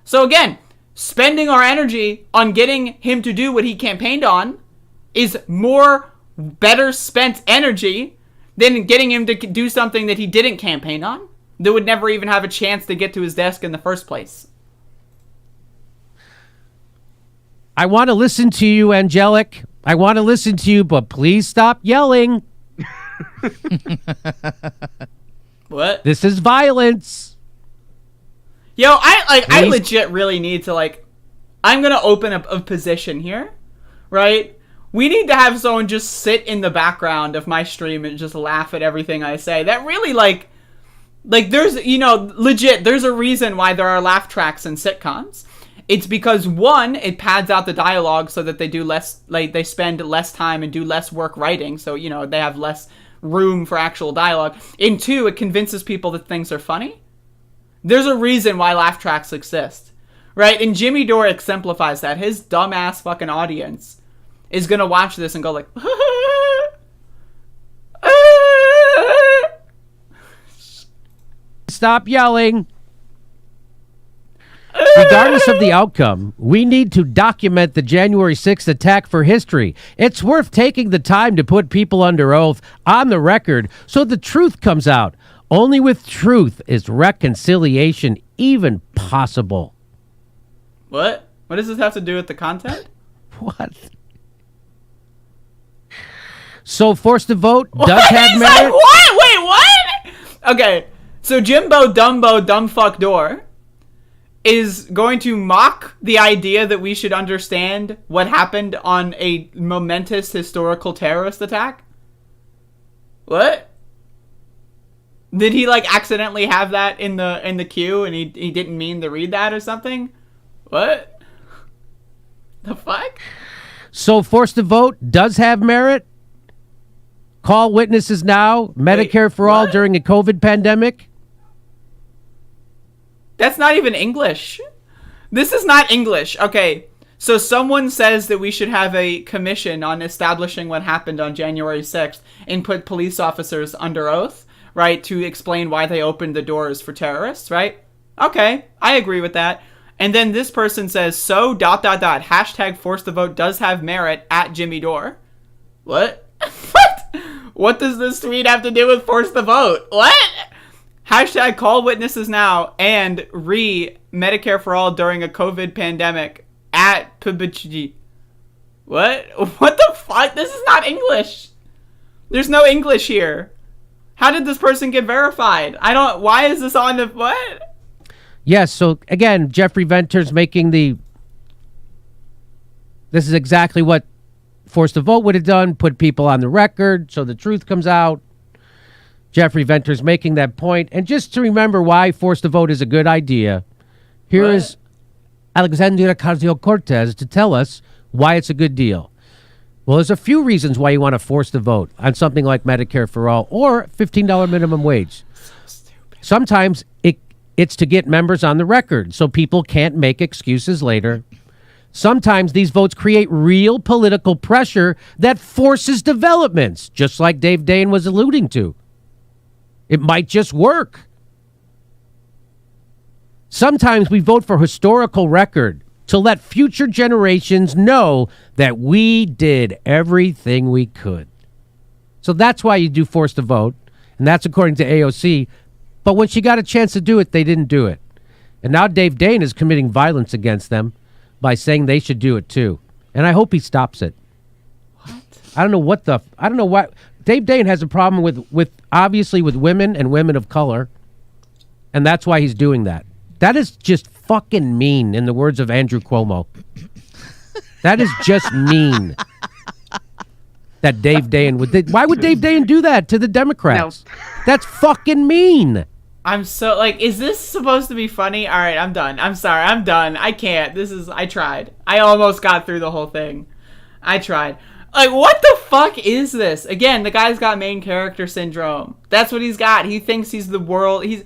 So again, spending our energy on getting him to do what he campaigned on is better spent energy than getting him to do something that he didn't campaign on, that would never even have a chance to get to his desk in the first place. I want to listen to you, Angelic. I want to listen to you, but please stop yelling. What? This is violence. Yo, I legit really need to, like, I'm going to open up a position here, right? We need to have someone just sit in the background of my stream and just laugh at everything I say. That really, like there's, you know, legit, there's a reason why there are laugh tracks in sitcoms. It's because, one, it pads out the dialogue so that they do less, like, they spend less time and do less work writing, so, you know, they have less room for actual dialogue. And two, it convinces people that things are funny. There's a reason why laugh tracks exist, right? And Jimmy Dore exemplifies that. His dumbass fucking audience is gonna watch this and go like, stop yelling. Regardless of the outcome, we need to document the January 6th attack for history. It's worth taking the time to put people under oath on the record so the truth comes out. Only with truth is reconciliation even possible. What? What does this have to do with the content? What? So Force the Vote does have merit? Like, what? Wait, what? Okay, so Jimbo Dumbo Dumbfuck Dore is going to mock the idea that we should understand what happened on a momentous historical terrorist attack? What? Did he like accidentally have that in the queue and he didn't mean to read that or something? What? The fuck? So force to vote does have merit. Call witnesses now. Medicare for all during a COVID pandemic. That's not even English. This is not English. Okay, so someone says that we should have a commission on establishing what happened on January 6th and put police officers under oath, right, to explain why they opened the doors for terrorists, right? Okay, I agree with that. And then this person says, so ... hashtag force the vote does have merit at Jimmy Dore. What? What? What does this tweet have to do with force the vote? What? Hashtag call witnesses now and Medicare for all during a COVID pandemic at PBG. What? What the fuck? This is not English. There's no English here. How did this person get verified? Why is this on the, what? Yes, so again, Jeffrey Venter's making this is exactly what force the vote would have done, put people on the record so the truth comes out. Jeffrey Venter's making that point. And just to remember why force the vote is a good idea, here is Alexandria Ocasio-Cortez to tell us why it's a good deal. Well, there's a few reasons why you want to force the vote on something like Medicare for all or $15 minimum wage. Sometimes it's to get members on the record so people can't make excuses later. Sometimes these votes create real political pressure that forces developments, just like Dave Dane was alluding to. It might just work. Sometimes we vote for historical record to let future generations know that we did everything we could. So that's why you do force the vote, and that's according to AOC. But when she got a chance to do it, they didn't do it. And now Dave Dane is committing violence against them by saying they should do it too. And I hope he stops it. What? I don't know why. Dave Dane has a problem with obviously with women and women of color, and that's why he's doing that. That is just fucking mean, in the words of Andrew Cuomo. That is just mean. That Dave Dane would. Why would Dave Dane do that to the Democrats? No. That's fucking mean. I'm so is this supposed to be funny? All right, I'm done. I'm sorry, I'm done. I can't. I tried. I almost got through the whole thing. I tried. Like, what the fuck is this? Again, the guy's got main character syndrome. That's what he's got. He thinks he's the world. He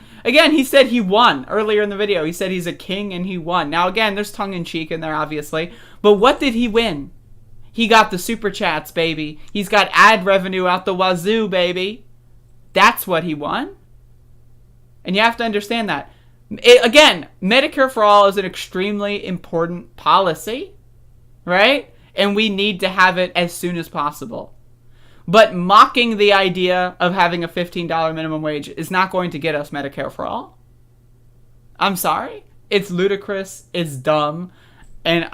said he won earlier in the video. He said he's a king and he won. Now, again, there's tongue-in-cheek in there, obviously. But what did he win? He got the super chats, baby. He's got ad revenue out the wazoo, baby. That's what he won. And you have to understand that. Again, Medicare for all is an extremely important policy, right? And we need to have it as soon as possible. But mocking the idea of having a $15 minimum wage is not going to get us Medicare for all. I'm sorry. It's ludicrous. It's dumb. And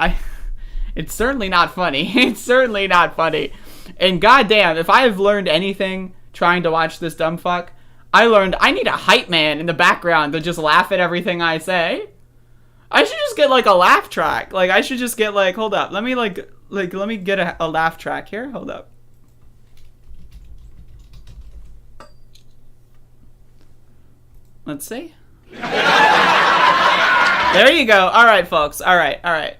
it's certainly not funny. It's certainly not funny. And goddamn, if I have learned anything trying to watch this dumb fuck, I learned I need a hype man in the background to just laugh at everything I say. I should just get a laugh track. I should just get hold up. Let me let me get a laugh track here. Hold up. Let's see. There you go. All right, folks. All right.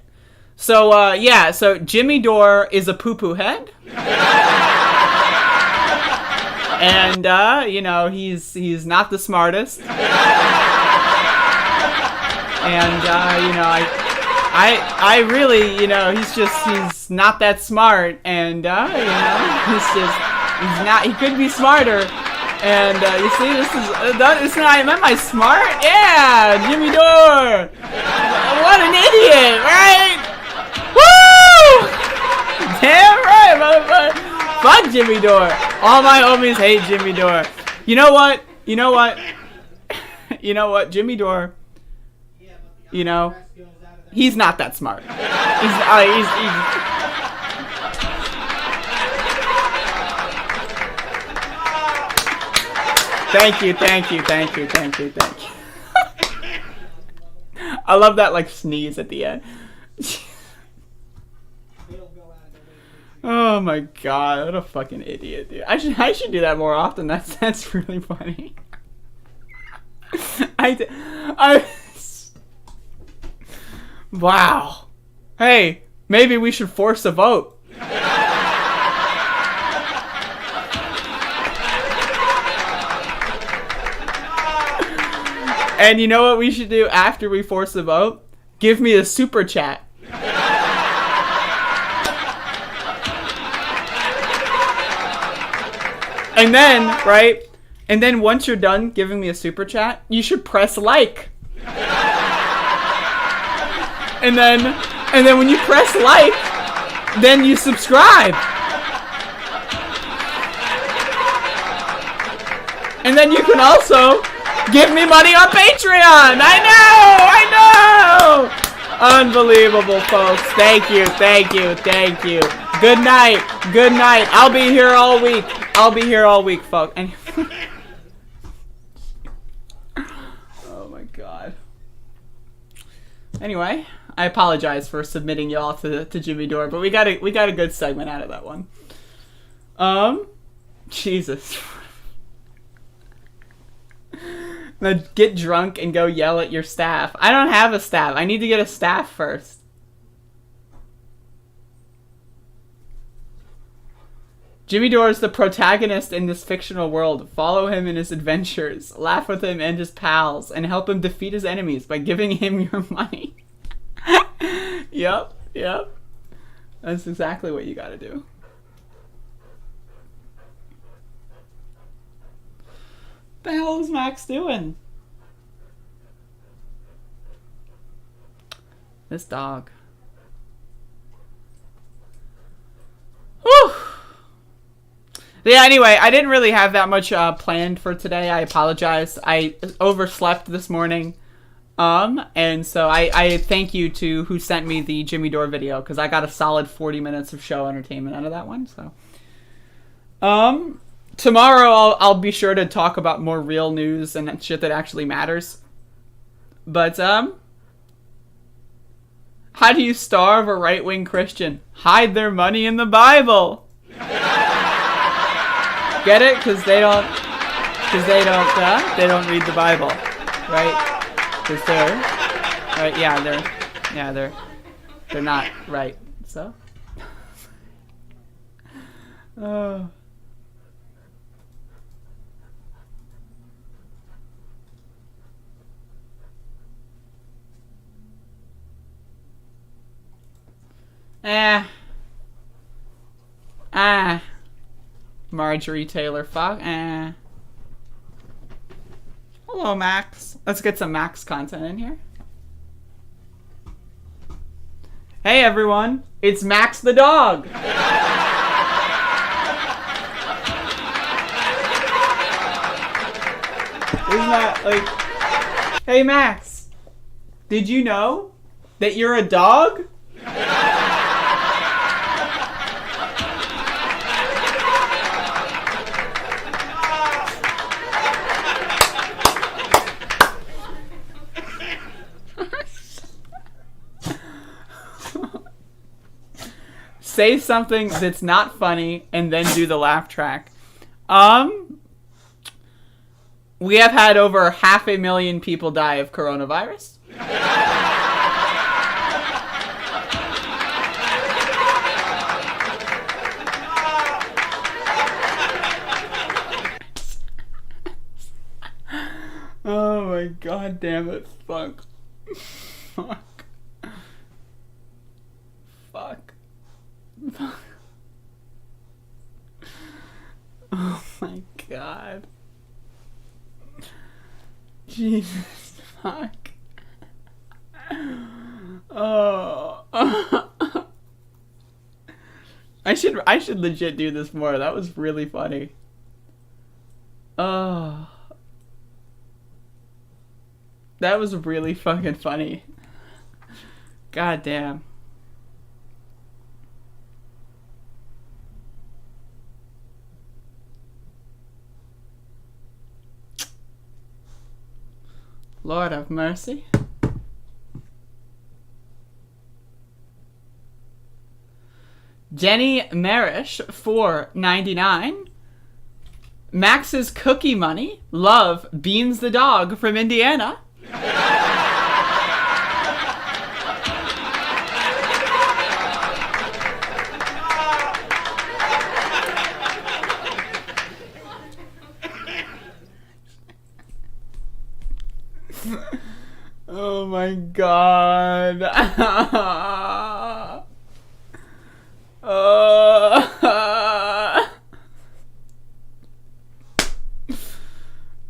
So, so Jimmy Dore is a poo-poo head. And, he's not the smartest. And, I really, he's not that smart. And, he could be smarter. And, you see, am I smart? Yeah, Jimmy Dore. What an idiot, right? Woo! Damn right, motherfucker. Fuck Jimmy Dore. All my homies hate Jimmy Dore. You know what? Jimmy Dore, he's not that smart. Thank you. I love that like sneeze at the end. Oh my god, what a fucking idiot, dude. I should do that more often. That's really funny. Wow. Hey, maybe we should force a vote. And you know what we should do after we force the vote? Give me a super chat. And then, right? And then once you're done giving me a super chat, you should press like. And then when you press like, then you subscribe. And then you can also give me money on Patreon. I know. Unbelievable, folks. Thank you. Good night. I'll be here all week, folks. Oh my god. Anyway, I apologize for submitting y'all to Jimmy Dore, but we got a good segment out of that one. Jesus. Now get drunk and go yell at your staff. I don't have a staff. I need to get a staff first. Jimmy Dore is the protagonist in this fictional world. Follow him in his adventures, laugh with him and his pals, and help him defeat his enemies by giving him your money. Yep. That's exactly what you gotta do. What the hell is Max doing? This dog. Whew. Yeah, anyway, I didn't really have that much planned for today. I apologize. I overslept this morning. And so I thank you to who sent me the Jimmy Dore video, because I got a solid 40 minutes of show entertainment out of that one. So, tomorrow I'll be sure to talk about more real news and shit that actually matters. But, how do you starve a right-wing Christian? Hide their money in the Bible. Get it? Because they don't read the Bible, right? Because they're not right. So, oh. Marjorie Taylor Fox. Hello, Max. Let's get some Max content in here. Hey, everyone. It's Max the dog. Isn't that like... Hey, Max. Did you know that you're a dog? Say something that's not funny and then do the laugh track. We have had over 500,000 people die of coronavirus. Oh my god damn it. Fuck. Oh my god. Jesus fuck. Oh. I should legit do this more. That was really funny. Oh. That was really fucking funny. God damn. Lord have mercy. Jenny Marish, $4.99. Max's Cookie Money, love, Beans the dog from Indiana. Oh my god.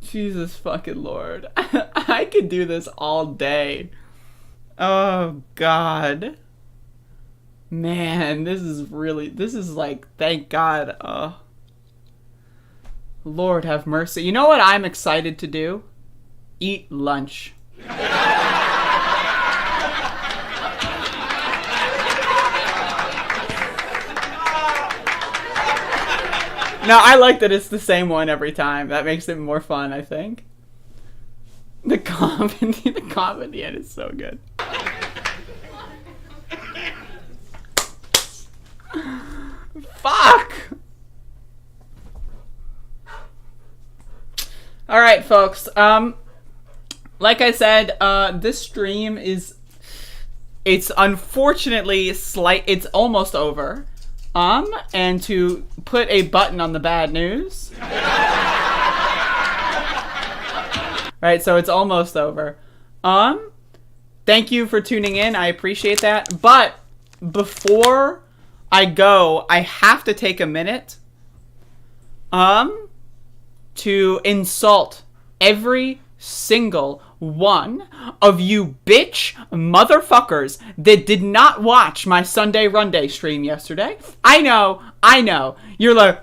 Jesus fucking Lord. I could do this all day. Oh god. Man, this is like, thank God. Lord have mercy. You know what I'm excited to do? Eat lunch. No, I like that it's the same one every time. That makes it more fun, I think. The comedy, and it's so good. Fuck! Alright, folks. Like I said, this stream it's unfortunately it's almost over. And to put a button on the bad news. Right, so it's almost over. Thank you for tuning in. I appreciate that. But before I go, I have to take a minute to insult every single one of you bitch motherfuckers that did not watch my Sunday Runday stream yesterday. I know. You're like,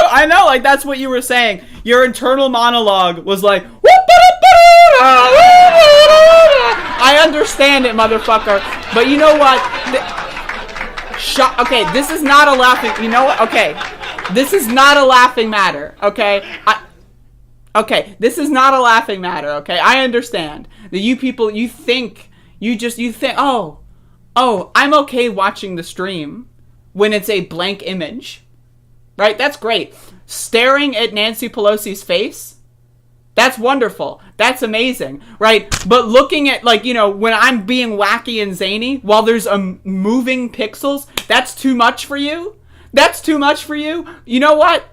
I know, like that's what you were saying. Your internal monologue was like, I understand it, motherfucker. But you know what? Okay, this is not a laughing. You know what? Okay. This is not a laughing matter, okay? Okay, this is not a laughing matter, okay? I understand that you people, you think, oh, I'm okay watching the stream when it's a blank image, right? That's great. Staring at Nancy Pelosi's face, that's wonderful. That's amazing, right? But looking at, like, you know, when I'm being wacky and zany while there's moving pixels, that's too much for you? That's too much for you? You know what?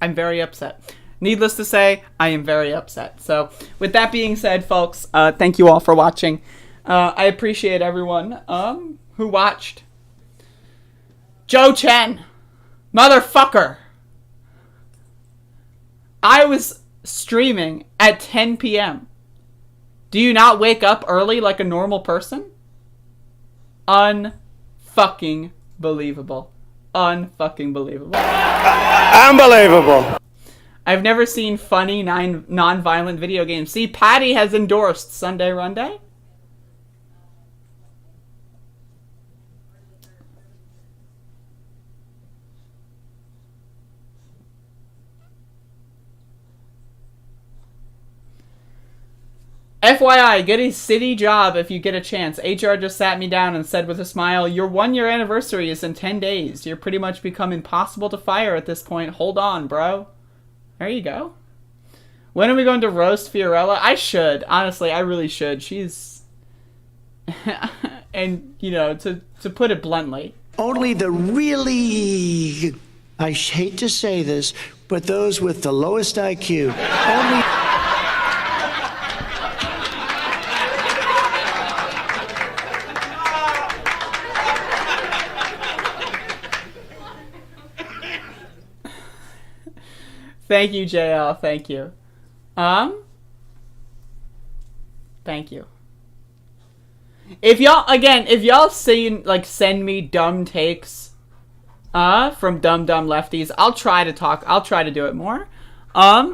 I'm very upset. Needless to say, I am very upset. So, with that being said, folks, thank you all for watching. I appreciate everyone who watched. Joe Chen, motherfucker. I was streaming at 10 p.m. Do you not wake up early like a normal person? Unfucking believable. Unfucking believable. Unbelievable. I've never seen funny non-violent video games. See, Patty has endorsed Sunday Runday. FYI, get a city job if you get a chance. HR just sat me down and said with a smile, your 1-year anniversary is in 10 days. You're pretty much become impossible to fire at this point. Hold on, bro. There you go. When are we going to roast Fiorella? I should. Honestly, I really should. She's... and, you know, to put it bluntly. Only the really, I hate to say this, but those with the lowest IQ. Only... Thank you, JL. Thank you. Thank you. If y'all send me dumb takes, from dumb lefties, I'll try to do it more.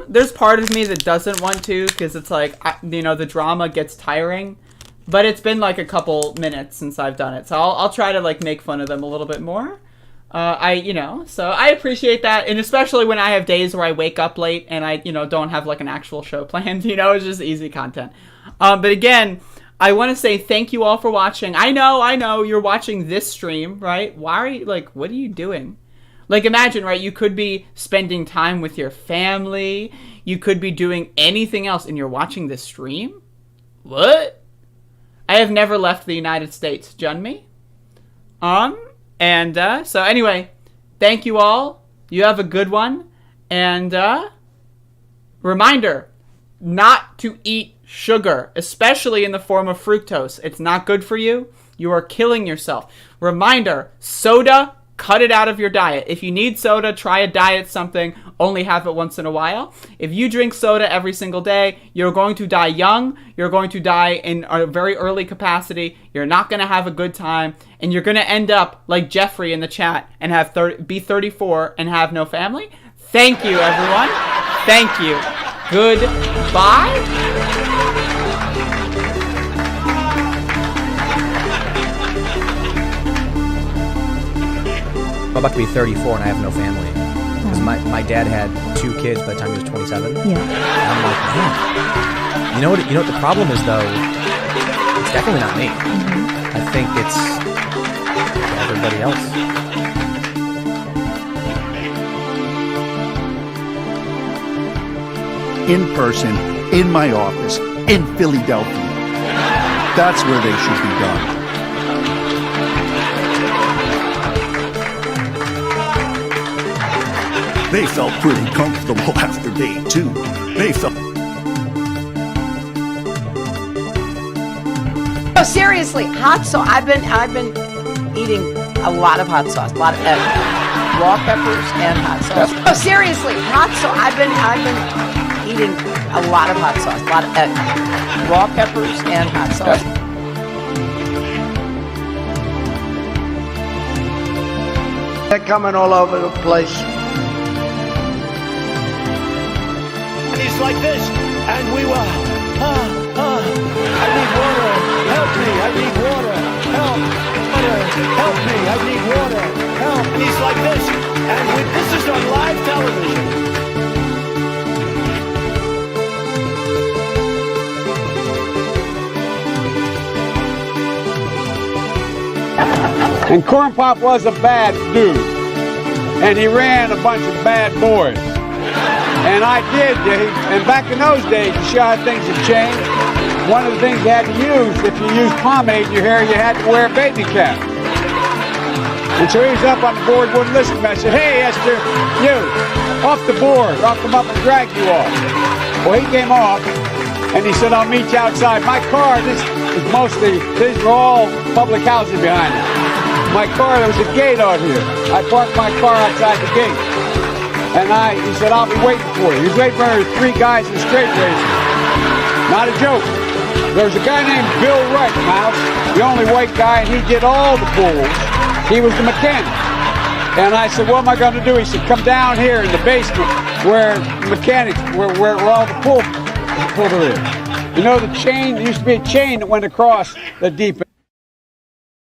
There's part of me that doesn't want to, because it's like, you know, the drama gets tiring, but it's been like a couple minutes since I've done it, so I'll try to like make fun of them a little bit more. So I appreciate that, and especially when I have days where I wake up late and I, don't have like an actual show planned. It's just easy content. But again, I want to say thank you all for watching. I know you're watching this stream, right? Why are you what are you doing? Like, imagine, right? You could be spending time with your family. You could be doing anything else, and you're watching this stream? What? I have never left the United States. Jun me? So anyway, thank you all. You have a good one. And, reminder, not to eat sugar, especially in the form of fructose. It's not good for you. You are killing yourself. Reminder, soda, cut it out of your diet. If you need soda, try a diet something. Only have it once in a while. If you drink soda every single day, you're going to die young. You're going to die in a very early capacity. You're not going to have a good time. And you're going to end up like Jeffrey in the chat and be 34 and have no family. Thank you, everyone. Thank you. Goodbye. I'm about to be 34 and I have no family. Because my dad had 2 kids by the time he was 27. Yeah. And I'm like, man. You know what the problem is, though? It's definitely not me. I think it's everybody else. In person, in my office, in Philadelphia. That's where they should be done. They felt pretty comfortable after day 2. They felt... No, seriously, hot sauce. I've been eating a lot of hot sauce, a lot of raw peppers and hot sauce. No, seriously, hot sauce. I've been eating a lot of hot sauce, a lot of raw peppers and hot sauce. They're coming all over the place. And he's like this, and we were, I need water, help me, I need water, help, water, help me, I need water, help. And he's like this, and this is on live television. And Corn Pop was a bad dude. And he ran a bunch of bad boys. And I did, and back in those days, you show how things have changed. One of the things you had to use, if you used pomade in your hair, you had to wear a baby cap. And so he was up on the board, wouldn't listen to me. I said, hey, Esther, you, off the board. I'll come up and drag you off. Well, he came off, and he said, I'll meet you outside. My car, these are all public housing behind it. My car, there was a gate out here. I parked my car outside the gate. And he said, I'll be waiting for you. He was waiting for 3 guys in a straight racer. Not a joke. There was a guy named Bill Wright, Mouse, the only white guy, and he did all the pulls. He was the mechanic. And I said, what am I going to do? He said, come down here in the basement where mechanics, where all the pull is. You know the chain, there used to be a chain that went across the deep end.